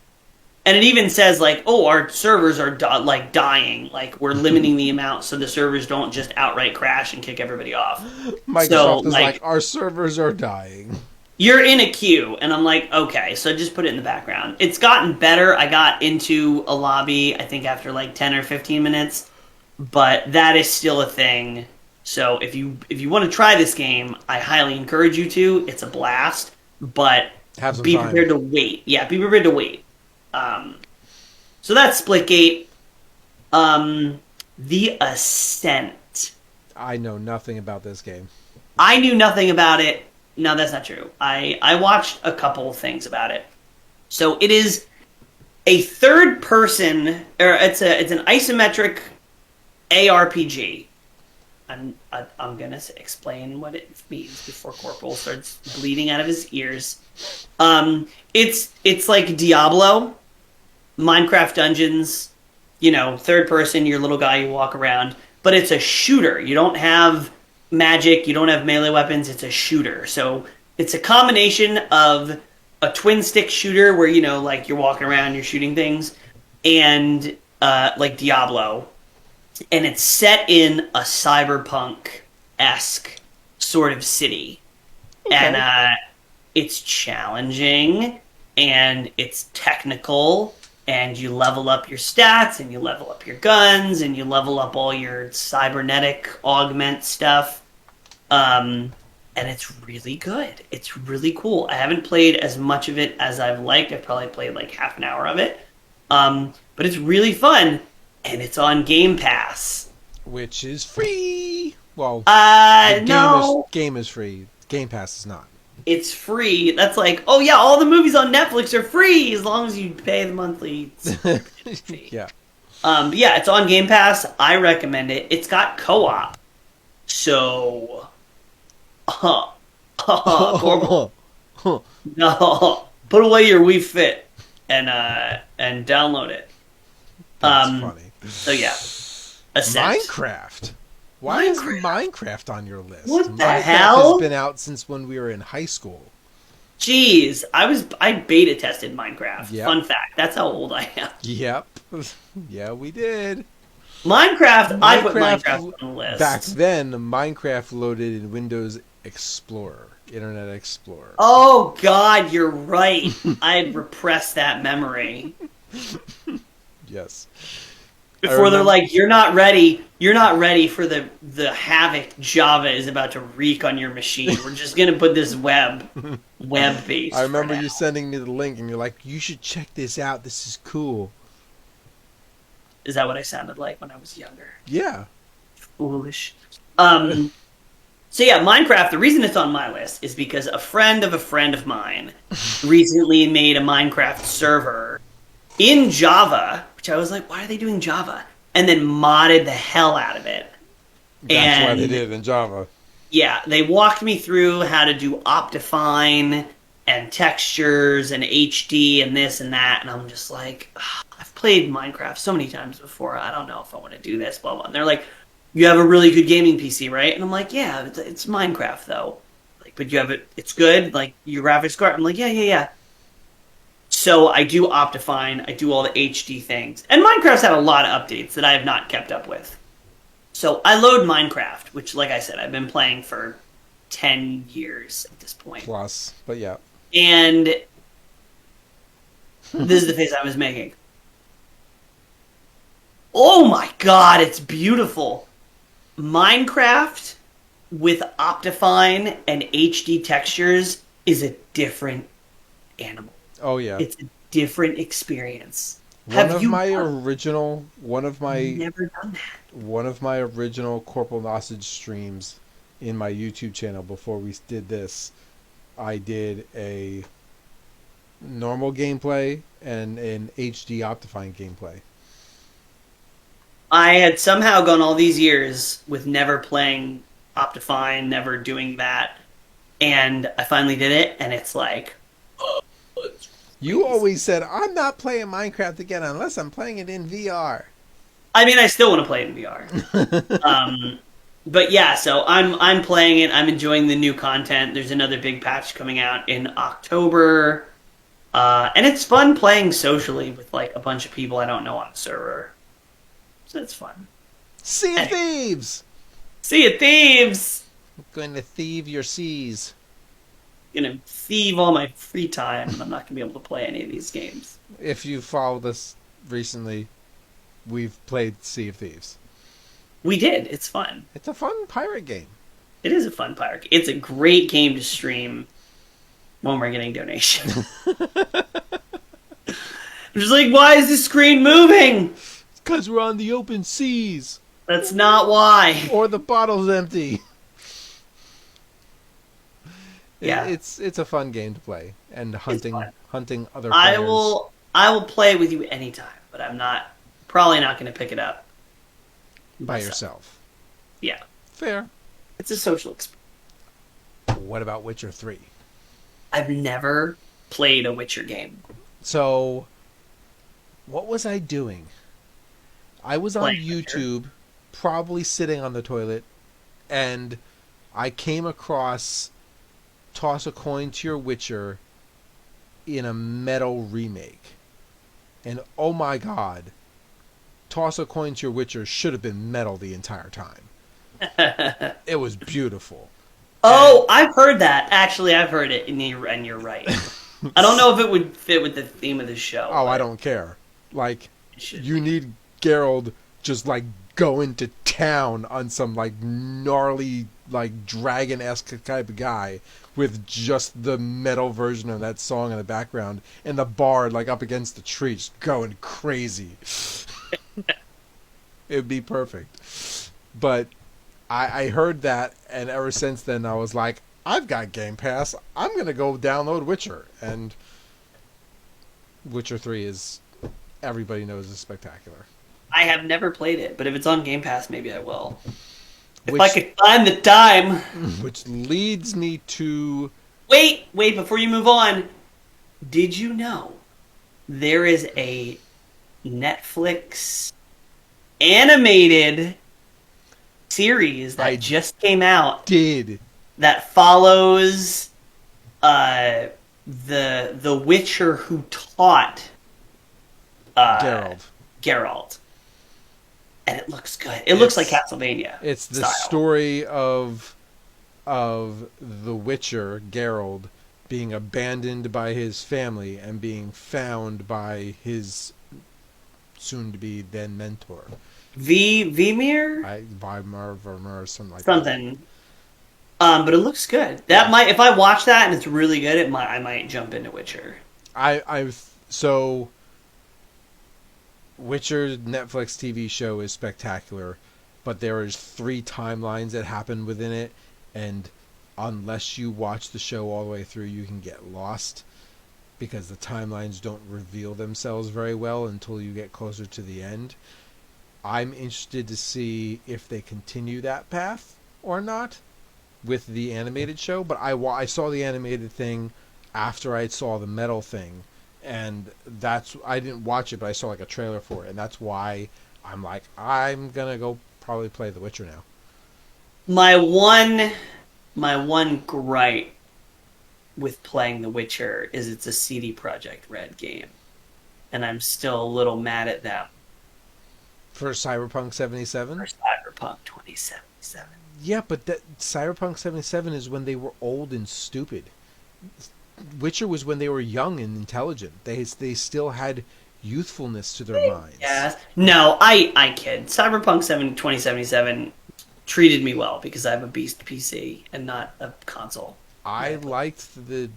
And it even says like, oh, our servers are dying. Like, we're limiting the amount so the servers don't just outright crash and kick everybody off. Microsoft is like, our servers are dying. You're in a queue, and I'm like, okay, so just put it in the background. It's gotten better. I got into a lobby, I think after like 10 or 15 minutes, but that is still a thing. So if you want to try this game, I highly encourage you to. It's a blast, but be prepared to wait. Yeah, be prepared to wait. So that's Splitgate. The Ascent. I know nothing about this game. I knew nothing about it. No, that's not true. I watched a couple things about it. So it is a third person, or it's an isometric ARPG. I'm gonna explain what it means before Corporal starts bleeding out of his ears. It's like Diablo, Minecraft Dungeons, third person, your little guy, you walk around, but it's a shooter. You don't have magic, you don't have melee weapons, it's a shooter. So it's a combination of a twin stick shooter where, like you're walking around, you're shooting things, and like Diablo. And it's set in a cyberpunk-esque sort of city. Okay. And it's challenging, and it's technical, and you level up your stats, and you level up your guns, and you level up all your cybernetic augment stuff. And it's really good. It's really cool. I haven't played as much of it as I've liked. I've probably played like half an hour of it. But it's really fun. And it's on Game Pass, which is free. Well, no, game is free. Game Pass is not. It's free. That's like, oh yeah, all the movies on Netflix are free as long as you pay the monthly fee. Yeah. Yeah, it's on Game Pass. I recommend it. It's got co-op, so, no, put away your Wii Fit and download it. That's funny. So yeah, Ascent. Minecraft. Why is Minecraft on your list? What the Minecraft hell? has been out since when we were in high school. Jeez, I beta tested Minecraft. Yep. Fun fact, that's how old I am. Yep. Yeah, we did. Minecraft, I put Minecraft on the list. Back then, Minecraft loaded in Windows Explorer, Internet Explorer. Oh God, you're right. I had repressed that memory. Yes. Before they're like, you're not ready for the havoc Java is about to wreak on your machine. We're just gonna put this web based. I remember you sending me the link, and you're like, you should check this out. This is cool. Is that what I sounded like when I was younger? Yeah. Foolish. So yeah, Minecraft, the reason it's on my list is because a friend of mine recently made a Minecraft server in Java, which I was like, why are they doing Java? And then modded the hell out of it. That's why they did it in Java. Yeah, they walked me through how to do Optifine and textures and HD and this and that, and I'm just like, I've played Minecraft so many times before, I don't know if I want to do this, blah, blah. And they're like, you have a really good gaming PC, right? And I'm like, yeah, it's Minecraft, though. Like, but you have it, it's good, like, your graphics card? I'm like, yeah. So I do Optifine, I do all the HD things. And Minecraft's had a lot of updates that I have not kept up with. So I load Minecraft, which, like I said, I've been playing for 10 years at this point. Plus, but yeah. And this is the face I was making. Oh my god, it's beautiful. Minecraft with Optifine and HD textures is a different animal. Oh yeah. It's a different experience. Never done that. One of my original CorporalNosaj streams in my YouTube channel before we did this, I did a normal gameplay and an HD Optifine gameplay. I had somehow gone all these years with never playing Optifine, never doing that, and I finally did it, and it's like... You always said, I'm not playing Minecraft again unless I'm playing it in VR. I mean, I still want to play it in VR. But yeah, so I'm playing it. I'm enjoying the new content. There's another big patch coming out in October. And it's fun playing socially with like a bunch of people I don't know on a server. So it's fun. Sea of Thieves! Sea of Thieves! I'm going to thieve your seas. Gonna thieve all my free time, and I'm not gonna be able to play any of these games. If you followed us recently, we've played Sea of Thieves. We did. It's fun. It's a fun pirate game. It is a fun pirate game. It's a great game to stream when we're getting donations. I'm just like, why is the screen moving? It's because we're on the open seas. That's not why. Or the bottle's empty. Yeah, it's a fun game to play, and hunting other players. I will play with you anytime, but I'm probably not going to pick it up by yourself. Yeah, fair. It's a social experience. What about Witcher 3? I've never played a Witcher game. So, what was I doing? I was on YouTube, Witcher. probably sitting on the toilet, and I came across Toss a Coin to Your Witcher in a metal remake. And oh my god, Toss a Coin to Your Witcher should have been metal the entire time. It was beautiful. Oh, I've heard that. Actually, I've heard it, and you're right. I don't know if it would fit with the theme of the show. Oh, I don't care. Like, you need Geralt just, like, going to town on some, like, gnarly, like, dragon-esque type of guy with just the metal version of that song in the background, and the bard, like, up against the tree, just going crazy. It'd be perfect. But I heard that, and ever since then I was like, I've got Game Pass. I'm going to go download Witcher. And Witcher 3 is, everybody knows, is spectacular. I have never played it, but if it's on Game Pass, maybe I will. If I could find the time. Which leads me to... Wait, before you move on. Did you know there is a Netflix animated series that just came out? That follows the Witcher who taught Geralt. And it looks good. It looks like Castlevania. It's the story of the Witcher, Geralt, being abandoned by his family and being found by his soon to be then mentor. Vimir? Weimar or something like that. Something. But it looks good. That might, if I watch that and it's really good, I might jump into Witcher. So Witcher Netflix TV show is spectacular, but there is 3 timelines that happen within it, and unless you watch the show all the way through, you can get lost because the timelines don't reveal themselves very well until you get closer to the end. I'm interested to see if they continue that path or not with the animated show, but I saw the animated thing after I saw the metal thing, and I didn't watch it, but I saw like a trailer for it, and that's why I'm like, I'm gonna go probably play The Witcher now. My one gripe with playing The Witcher is it's a CD Projekt Red game, and I'm still a little mad at them. For Cyberpunk 77? For Cyberpunk 2077. Yeah, but Cyberpunk 77 is when they were old and stupid. Witcher was when they were young and intelligent. They still had youthfulness to their minds. Yes. No, I kid. Cyberpunk 2077 treated me well because I have a beast PC and not a console. I liked the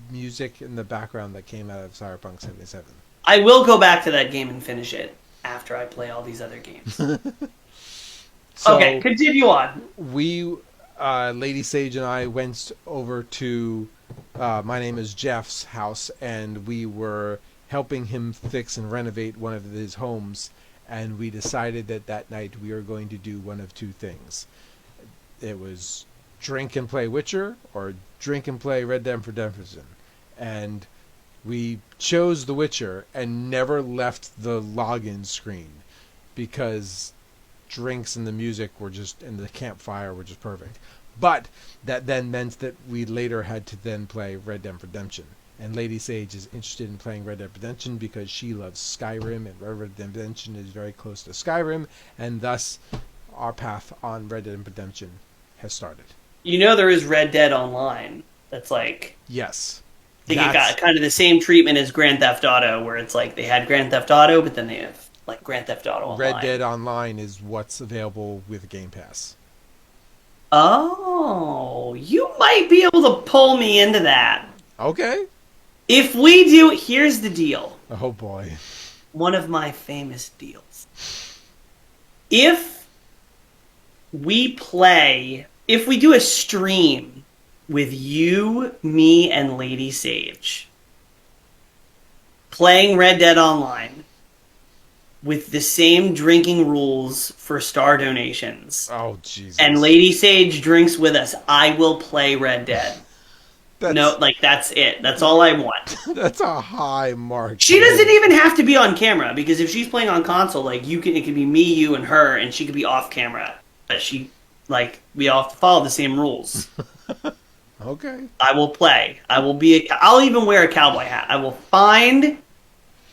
music in the background that came out of Cyberpunk 77. I will go back to that game and finish it after I play all these other games. So okay, continue on. We, Lady Sage and I went over to My Name is Jeff's house, and we were helping him fix and renovate one of his homes, and we decided that night we were going to do one of 2 things. It was drink and play Witcher, or drink and play Red Dead Redemption. And we chose The Witcher and never left the login screen because drinks and the music were just, and the campfire were just perfect. But that then meant that we later had to then play Red Dead Redemption. And Lady Sage is interested in playing Red Dead Redemption because she loves Skyrim, and Red Dead Redemption is very close to Skyrim, and thus our path on Red Dead Redemption has started. You know there is Red Dead Online. That's like... Yes. I think it got kind of the same treatment as Grand Theft Auto, where it's like they had Grand Theft Auto, but then they have like Grand Theft Auto Online. Red Dead Online is what's available with Game Pass. Oh, you might be able to pull me into that. Okay. If we do, here's the deal. Oh boy. One of my famous deals. If we do a stream with you, me, and Lady Sage playing Red Dead Online with the same drinking rules for star donations. Oh, Jesus. And Lady Sage drinks with us, I will play Red Dead. That's it. That's all I want. That's a high mark. She doesn't even have to be on camera, because if she's playing on console, it could be me, you, and her, and she could be off camera. But we all have to follow the same rules. Okay. I will play. I'll even wear a cowboy hat. I will find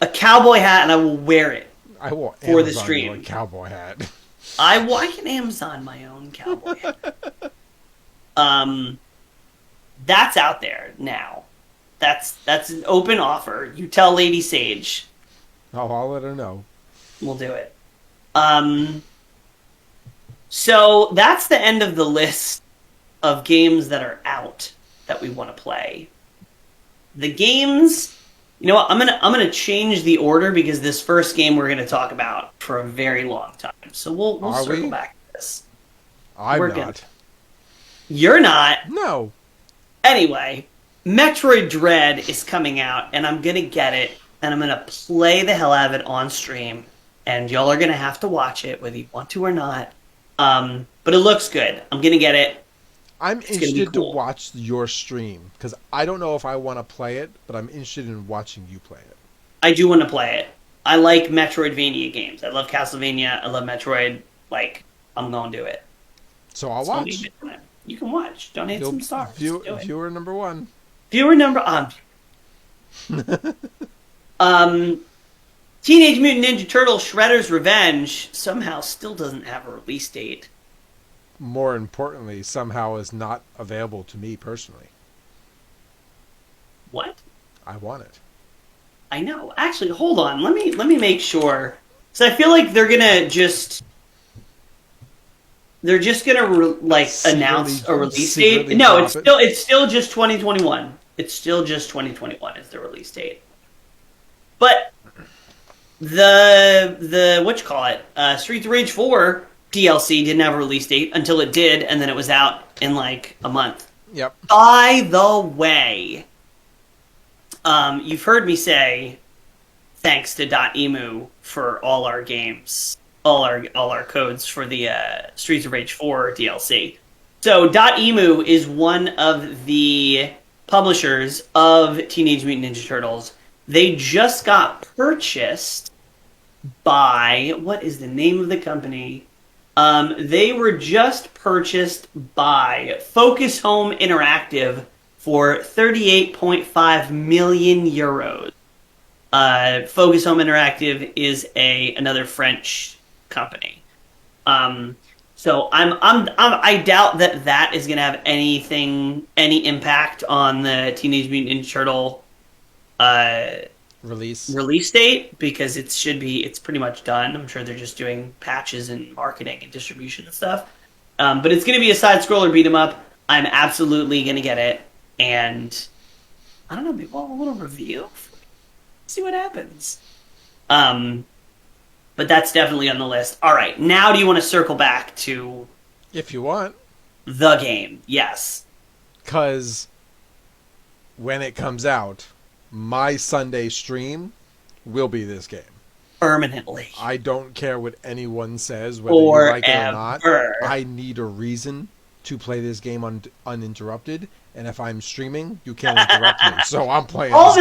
a cowboy hat and I will wear it. I will for Amazon the stream. A cowboy hat. I can Amazon my own cowboy hat. That's out there now. That's an open offer. You tell Lady Sage. Oh, I'll let her know. We'll do it. So that's the end of the list of games that are out that we want to play. The games, you know what? I'm gonna change the order because this first game we're gonna talk about for a very long time. So we'll circle back to this. I'm not. You're not. No. Anyway, Metroid Dread is coming out, and I'm gonna get it, and I'm gonna play the hell out of it on stream, and y'all are gonna have to watch it whether you want to or not. But it looks good. I'm gonna get it. I'm interested to watch your stream because I don't know if I want to play it, but I'm interested in watching you play it. I do want to play it. I like Metroidvania games. I love Castlevania. I love Metroid. I'm going to do it. So I'll watch. You can watch. Donate some stars. Viewer number 1. Viewer number... Teenage Mutant Ninja Turtles Shredder's Revenge somehow still doesn't have a release date. More importantly, somehow is not available to me personally. What? I want it. I know. Actually, hold on. Let me make sure. So I feel like they're gonna just announce a release date. No, it's still just 2021. It's still just 2021 is the release date. But the Streets of Rage 4 DLC didn't have a release date until it did, and then it was out in like a month. Yep. By the way, you've heard me say thanks to .emu for all our games, all our codes for the Streets of Rage 4 DLC. So .emu is one of the publishers of Teenage Mutant Ninja Turtles. They just got purchased by, what is the name of the company? They were just purchased by Focus Home Interactive for 38.5 million euros. Focus Home Interactive is another French company. So I doubt that is going to have any impact on the Teenage Mutant Ninja Turtle release date, because it's pretty much done. I'm sure they're just doing patches and marketing and distribution and stuff. But it's going to be a side scroller beat 'em up. I'm absolutely going to get it, and I don't know, maybe we'll have a little review. See what happens. But that's definitely on the list. All right, now do you want to circle back to, if you want, the game? Yes. Because when it comes out, my Sunday stream will be this game. Permanently. I don't care what anyone says, whether you like it or not. I need a reason to play this game uninterrupted, and if I'm streaming, you can't interrupt me. So I'm playing. All of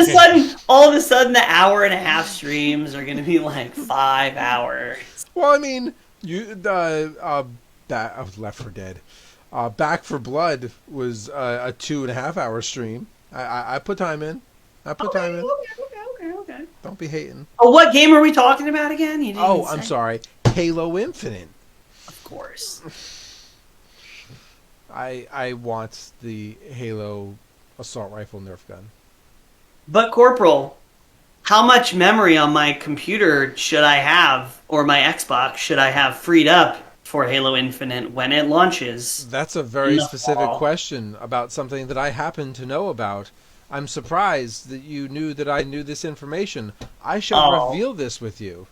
a sudden, the hour and a half streams are going to be like 5 hours. Well, I mean, Left 4 Dead, Back 4 Blood was a 2.5 hour stream. I put time in. Okay. Don't be hating. Oh, what game are we talking about again? I'm sorry. Halo Infinite. Of course. I want the Halo assault rifle Nerf gun. But Corporal, how much memory on my computer should I have, or my Xbox should I have freed up for Halo Infinite when it launches? That's a very specific question about something that I happen to know about. I'm surprised that you knew that I knew this information. I shall reveal this with you.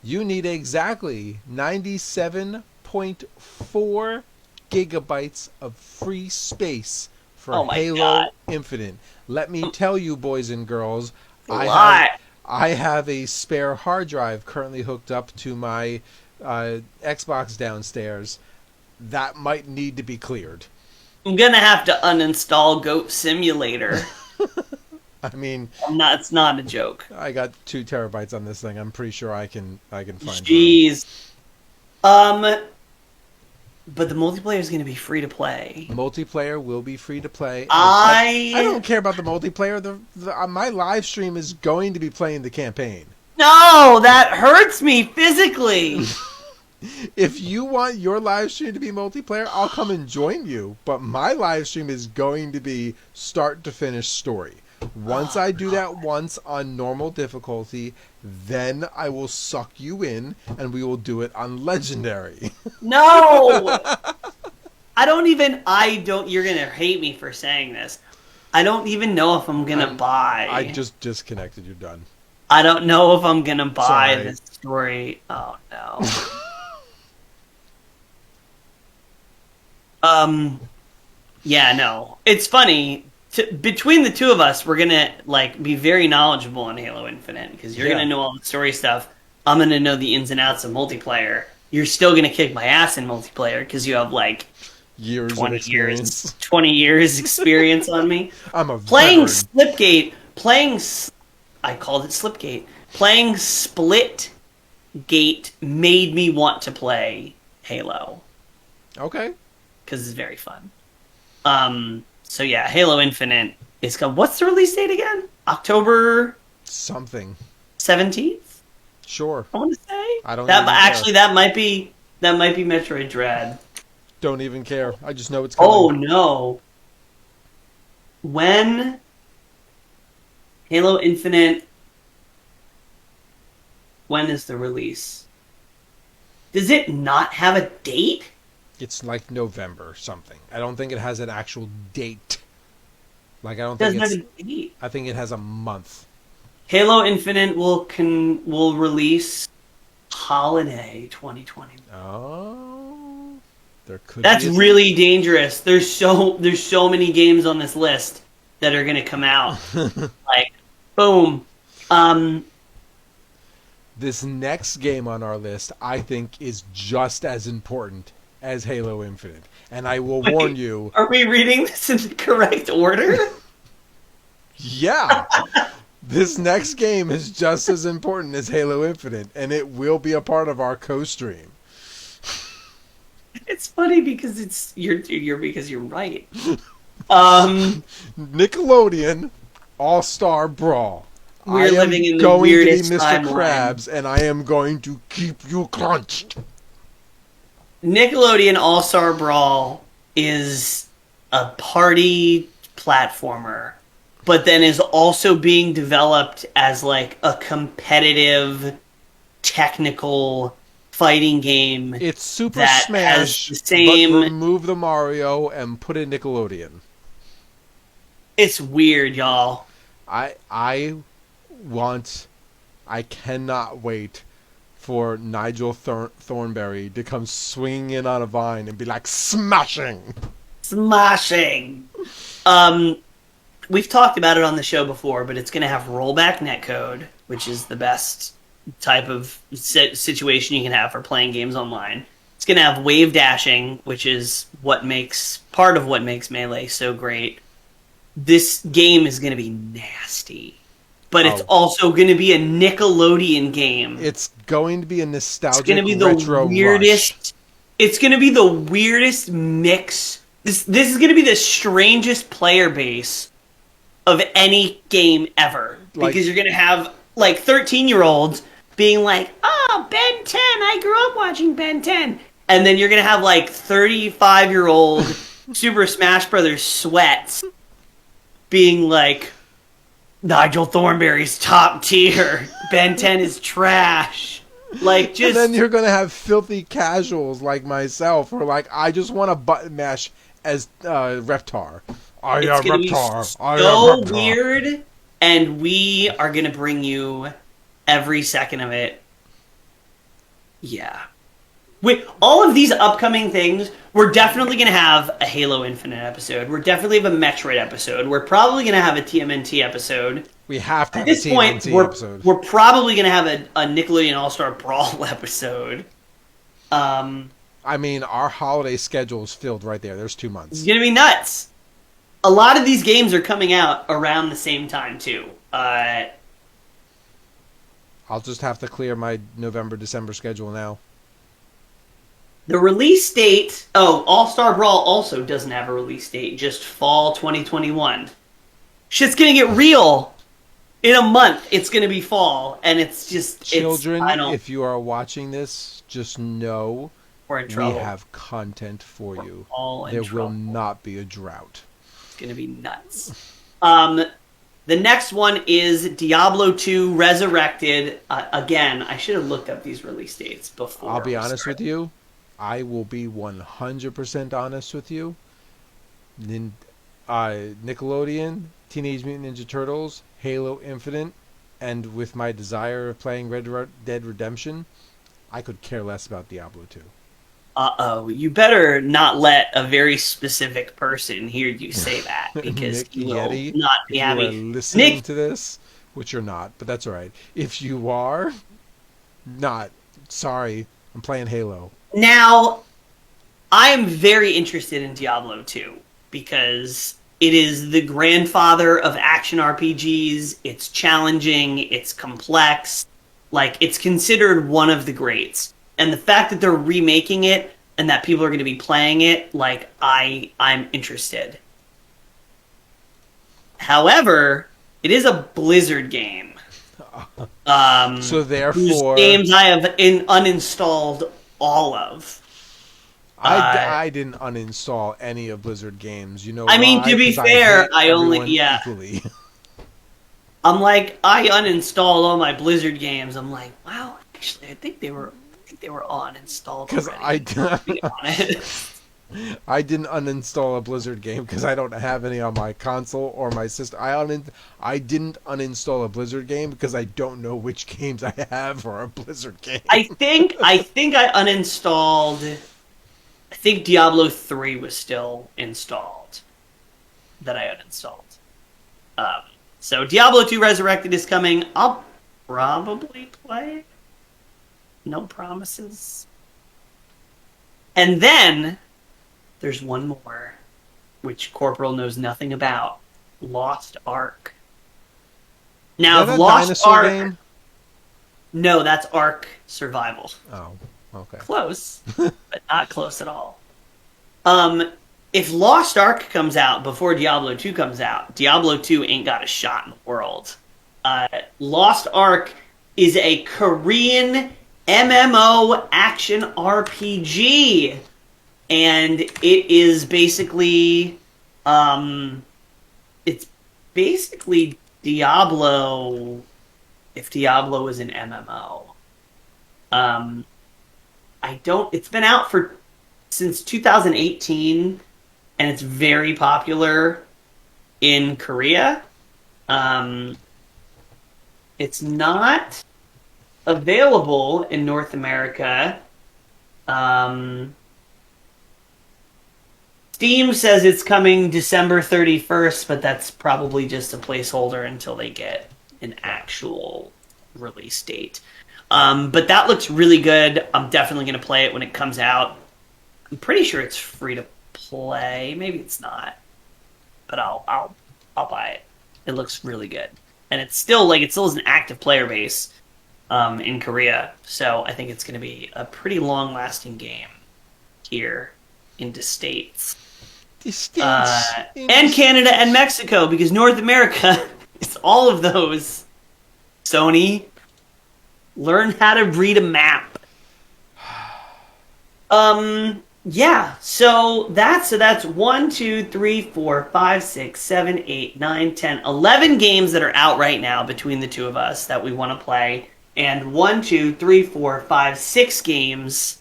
You need exactly 97.4 gigabytes of free space for Halo Infinite. Let me tell you, boys and girls, I have a spare hard drive currently hooked up to my Xbox downstairs. That might need to be cleared. I'm gonna have to uninstall Goat Simulator. I mean, it's not a joke. I got 2 terabytes on this thing. I'm pretty sure I can find. Jeez. But the multiplayer is going to be free to play. Multiplayer will be free to play. I don't care about the multiplayer. My live stream is going to be playing the campaign. No, that hurts me physically. If you want your live stream to be multiplayer, I'll come and join you. But my live stream is going to be start to finish story. Once I do that once on normal difficulty, then I will suck you in and we will do it on legendary. No! You're going to hate me for saying this. I don't even know if I'm going to buy. I just disconnected. You're done. I don't know if I'm going to buy this story. Oh, no. Yeah, no. It's funny. Between the two of us, we're gonna be very knowledgeable on Halo Infinite, because you're gonna know all the story stuff. I'm gonna know the ins and outs of multiplayer. You're still gonna kick my ass in multiplayer because you have 20 years experience on me. I'm a playing veteran. Slipgate. I called it Slipgate. Playing Splitgate made me want to play Halo. Okay. Because it's very fun. So yeah, Halo Infinite is coming. What's the release date again? October something. 17th? Sure. I want to say. I don't that even actually care. that might be Metroid Dread. Don't even care. I just know it's coming. Oh no. When Halo Infinite When is the release? Does it not have a date? It's like November something. I don't think it has an actual date. Like I don't Doesn't think have it's. a date. I think it has a month. Halo Infinite will release holiday 2020. Oh, there could. That's be really dangerous. There's so many games on this list that are going to come out. Like, boom. This next game on our list, I think, is just as important as Halo Infinite. And I will warn you... Are we reading this in the correct order? Yeah! This next game is just as important as Halo Infinite, and it will be a part of our co-stream. It's funny because you're right. Nickelodeon All-Star Brawl. We're living in the going weirdest to be Mr. timeline. Krabs, and I am going to keep you crunched. Nickelodeon All-Star Brawl is a party platformer, but then is also being developed as like a competitive, technical fighting game. It's Super that Smash, has the same... but remove the Mario and put in Nickelodeon. It's weird, y'all. I cannot wait for Nigel Thornberry to come swinging in on a vine and be like, smashing! Smashing! We've talked about it on the show before, but it's going to have rollback netcode, which is the best type of situation you can have for playing games online. It's going to have wave dashing, which is part of what makes Melee so great. This game is going to be nasty. But it's also going to be a Nickelodeon game. It's going to be a nostalgic retro weirdest. Rush. It's going to be the weirdest mix. This is going to be the strangest player base of any game ever. Because you're going to have like 13-year-olds being like, "Oh, Ben 10, I grew up watching Ben 10." And then you're going to have like 35-year-old Super Smash Brothers sweats being like, Nigel Thornberry's top tier. Ben 10 is trash. Like, just... And then you're going to have filthy casuals like myself who are like, I just want to button mash as Reptar. I am Reptar. So weird, and we are going to bring you every second of it. Yeah. With all of these upcoming things, we're definitely going to have a Halo Infinite episode. We're definitely have a Metroid episode. We're probably going to have a TMNT episode. We have to have a TMNT episode. We're probably going to have a Nickelodeon All-Star Brawl episode. I mean, our holiday schedule is filled right there. There's 2 months. It's going to be nuts. A lot of these games are coming out around the same time, too. I'll just have to clear my November-December schedule now. The release date... Oh, All-Star Brawl also doesn't have a release date. Just fall 2021. Shit's gonna get real. In a month, it's gonna be fall. And it's just... Children, if you are watching this, just know we're in trouble. We have content for you. All in there trouble. Will not be a drought. It's gonna be nuts. The next one is Diablo 2 Resurrected. Again, I should have looked up these release dates before. I'll be honest with you. I will be 100% honest with you. Nickelodeon, Teenage Mutant Ninja Turtles, Halo Infinite, and with my desire of playing Red Dead Redemption, I could care less about Diablo 2. Uh-oh. You better not let a very specific person hear you say that, because Nick you will Yeti, not be happy. If you are listening to this, which you're not, but that's all right. If you are, not. Sorry, I'm playing Halo. Now, I am very interested in Diablo 2 because it is the grandfather of action RPGs. It's challenging. It's complex. Like, it's considered one of the greats. And the fact that they're remaking it and that people are going to be playing it, like, I'm interested. However, it is a Blizzard game. So therefore... whose games I have uninstalled all of. I didn't uninstall any of Blizzard games. You know, I mean, to be fair, I only equally. I'm like, I uninstalled all my Blizzard games. I'm like, wow, Actually, I think they were uninstalled Because already. To be honest. I didn't uninstall a Blizzard game because I don't have any on my console or my system. I didn't uninstall a Blizzard game because I don't know which games I have for a Blizzard game. I think I uninstalled. I think Diablo 3 was still installed. That I uninstalled. So Diablo 2 Resurrected is coming. I'll probably play. No promises. And then there's one more, which Corporal knows nothing about. Lost Ark. Now, Is that if a Lost dinosaur Ark... game? No, that's Ark Survival. Oh, okay. Close, but not close at all. If Lost Ark comes out before Diablo 2 comes out, Diablo 2 ain't got a shot in the world. Lost Ark is a Korean MMO action RPG. And it is basically, it's basically Diablo, if Diablo is an MMO. It's been out since 2018, and it's very popular in Korea. It's not available in North America. Steam says it's coming December 31st, but that's probably just a placeholder until they get an actual release date. But that looks really good. I'm definitely going to play it when it comes out. I'm pretty sure it's free to play. Maybe it's not, but I'll buy it. It looks really good, and it still is an active player base in Korea. So I think it's going to be a pretty long-lasting game here in the States. And Canada and Mexico, because North America is all of those. Sony, learn how to read a map. Yeah, so that's 1, 2, 3, 4, 5, 6, 7, 8, 9, 10, 11 games that are out right now between the two of us that we want to play. And 1, 2, 3, 4, 5, 6 games.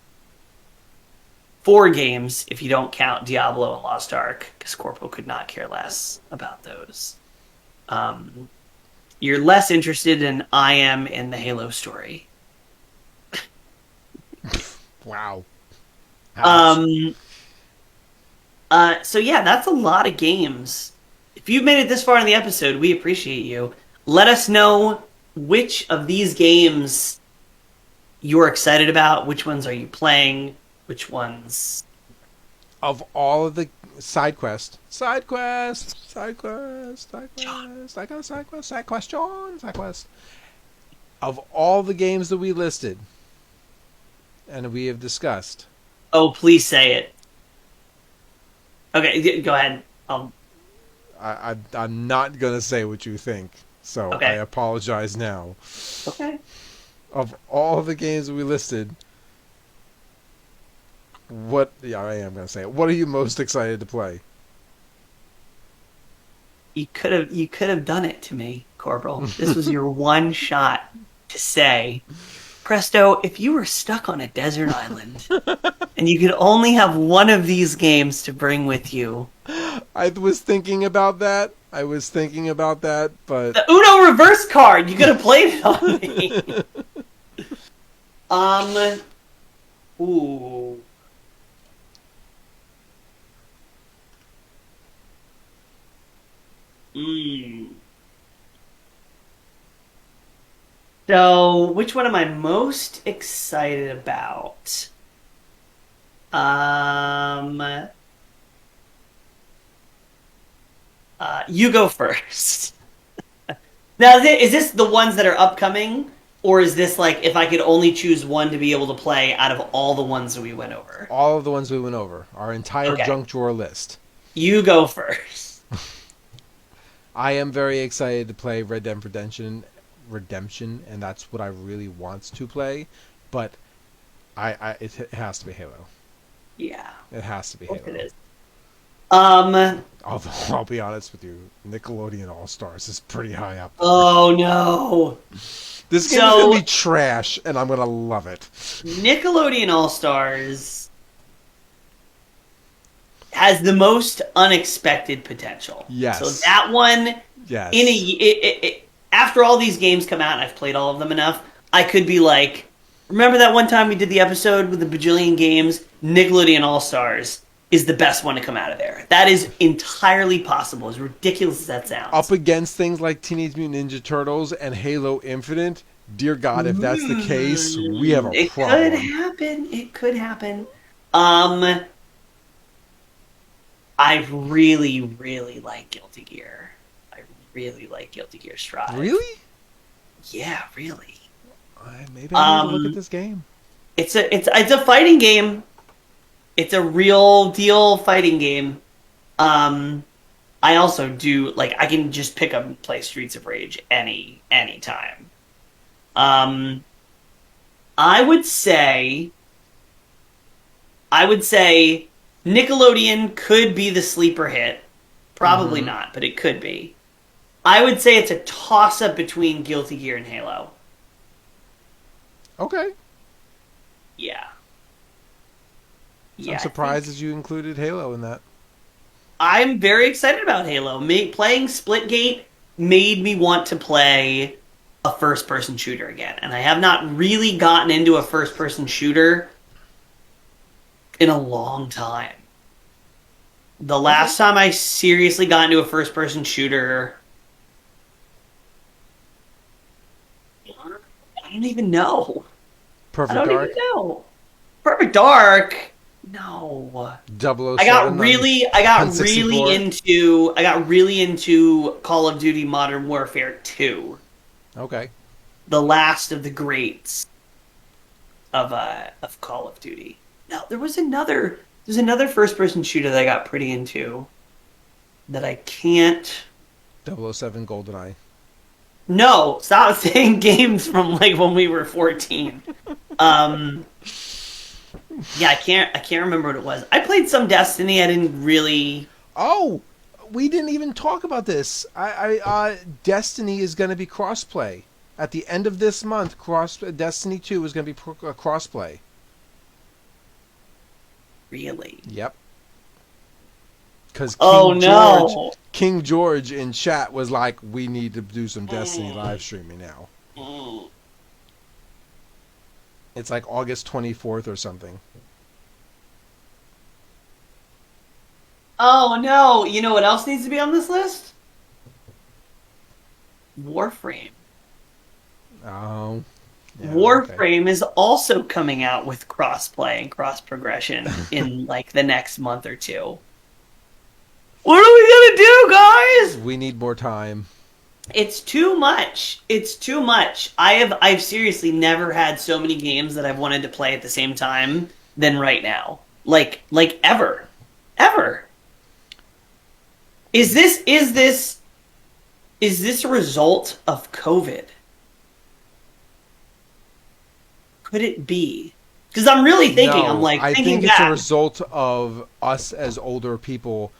4 games, if you don't count Diablo and Lost Ark, because Corporal could not care less about those. You're less interested than I am in the Halo story. Wow. So yeah, that's a lot of games. If you've made it this far in the episode, we appreciate you. Let us know which of these games you're excited about. Which ones are you playing? Which ones? Of all of the side quest, John. Of all the games that we listed and we have discussed. Oh, please say it. Okay, go ahead. I'm not gonna say what you think, so okay. I apologize now. Okay. Of all the games that we listed, I am gonna say it. What are you most excited to play? You could have done it to me, Corporal. This was your one shot to say, Presto, if you were stuck on a desert island and you could only have one of these games to bring with you. I was thinking about that, but the Uno reverse card, you could have played it on me. Ooh. So, which one am I most excited about? You go first. Now, is this the ones that are upcoming? Or is this like, if I could only choose one to be able to play out of all the ones that we went over? All of the ones we went over. Our entire junk drawer list. You go first. I am very excited to play Red Dead Redemption, and that's what I really want to play. But it has to be Halo. Yeah. It has to be Halo. It is. Although, I'll be honest with you, Nickelodeon All-Stars is pretty high up there. Oh no. This game is going to be trash, and I'm going to love it. Nickelodeon All-Stars has the most unexpected potential. Yes. So that one, yes. After all these games come out, and I've played all of them enough, I could be like, remember that one time we did the episode with the bajillion games? Nickelodeon All-Stars is the best one to come out of there. That is entirely possible, as ridiculous as that sounds. Up against things like Teenage Mutant Ninja Turtles and Halo Infinite, dear God, if that's the case, we have a problem. It could happen. I really, really like Guilty Gear. I really like Guilty Gear Strive. Really? Yeah, really. Maybe I need to look at this game. It's a fighting game. It's a real deal fighting game. I also do I can just pick up and play Streets of Rage any time. I would say Nickelodeon could be the sleeper hit. Probably not, but it could be. I would say it's a toss-up between Guilty Gear and Halo. Okay. Yeah. I'm surprised that you included Halo in that. I'm very excited about Halo. Playing Splitgate made me want to play a first-person shooter again. And I have not really gotten into a first-person shooter in a long time. The last time I seriously got into a first-person shooter, I don't even know. Perfect Dark? Even know. Perfect Dark? No. 007 I got really N64? into Call of Duty Modern Warfare 2. Okay. The last of the greats of Call of Duty. No, there's another first-person shooter that I got pretty into that I can't... 007 GoldenEye. No, stop saying games from when we were 14. Yeah, I can't remember what it was. I played some Destiny. I didn't really... Oh, we didn't even talk about this. Destiny is going to be crossplay. At the end of this month, Destiny 2 is going to be crossplay. Really? Yep. Because King George in chat was like, we need to do some Destiny live streaming now. It's like August 24th or something. Oh no! You know what else needs to be on this list? Warframe. Oh. Yeah, Warframe is also coming out with crossplay and cross progression in the next month or two. What are we gonna do, guys? We need more time. It's too much. It's too much. I've seriously never had so many games that I've wanted to play at the same time than right now. Like ever. Ever. Is this a result of COVID? Could it be? Because I'm really thinking, No, I think back. it's a result of us as older people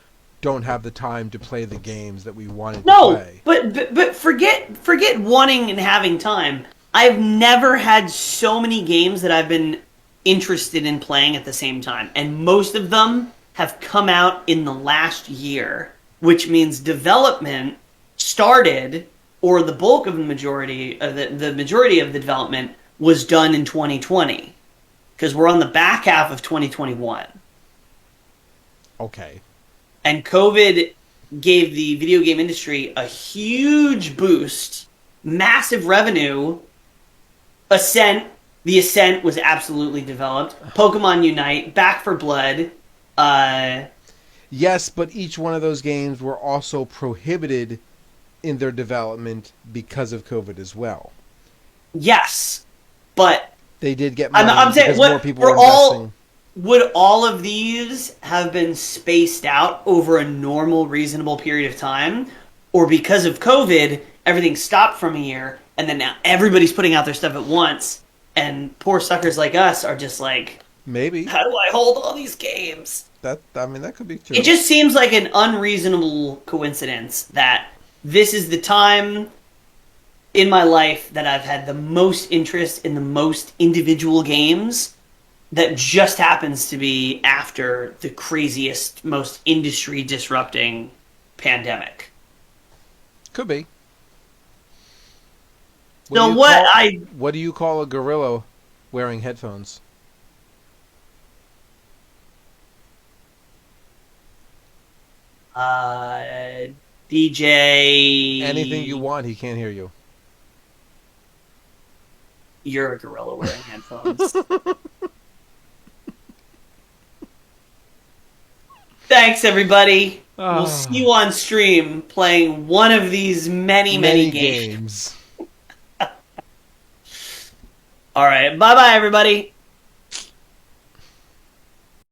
don't have the time to play the games that we wanted to play. But forget wanting and having time. I've never had so many games that I've been interested in playing at the same time, and most of them have come out in the last year, which means development started, or the bulk of the majority of the majority of the development was done in 2020, because we're on the back half of 2021. Okay. And COVID gave the video game industry a huge boost, massive revenue. The Ascent was absolutely developed. Pokemon Unite, Back 4 Blood. Yes, but each one of those games were also prohibited in their development because of COVID as well. Yes, but they did get money I'm saying, because more people were investing. Would all of these have been spaced out over a normal, reasonable period of time? Or because of COVID, everything stopped from a year, and then now everybody's putting out their stuff at once, and poor suckers like us are just like, maybe. How do I hold all these games? That could be true. It just seems like an unreasonable coincidence that this is the time in my life that I've had the most interest in the most individual games that just happens to be after the craziest, most industry disrupting pandemic. Could be. What do you call a gorilla wearing headphones? DJ. Anything you want, he can't hear you. You're a gorilla wearing headphones. Thanks, everybody. We'll see you on stream playing one of these many games. All right. Bye-bye, everybody.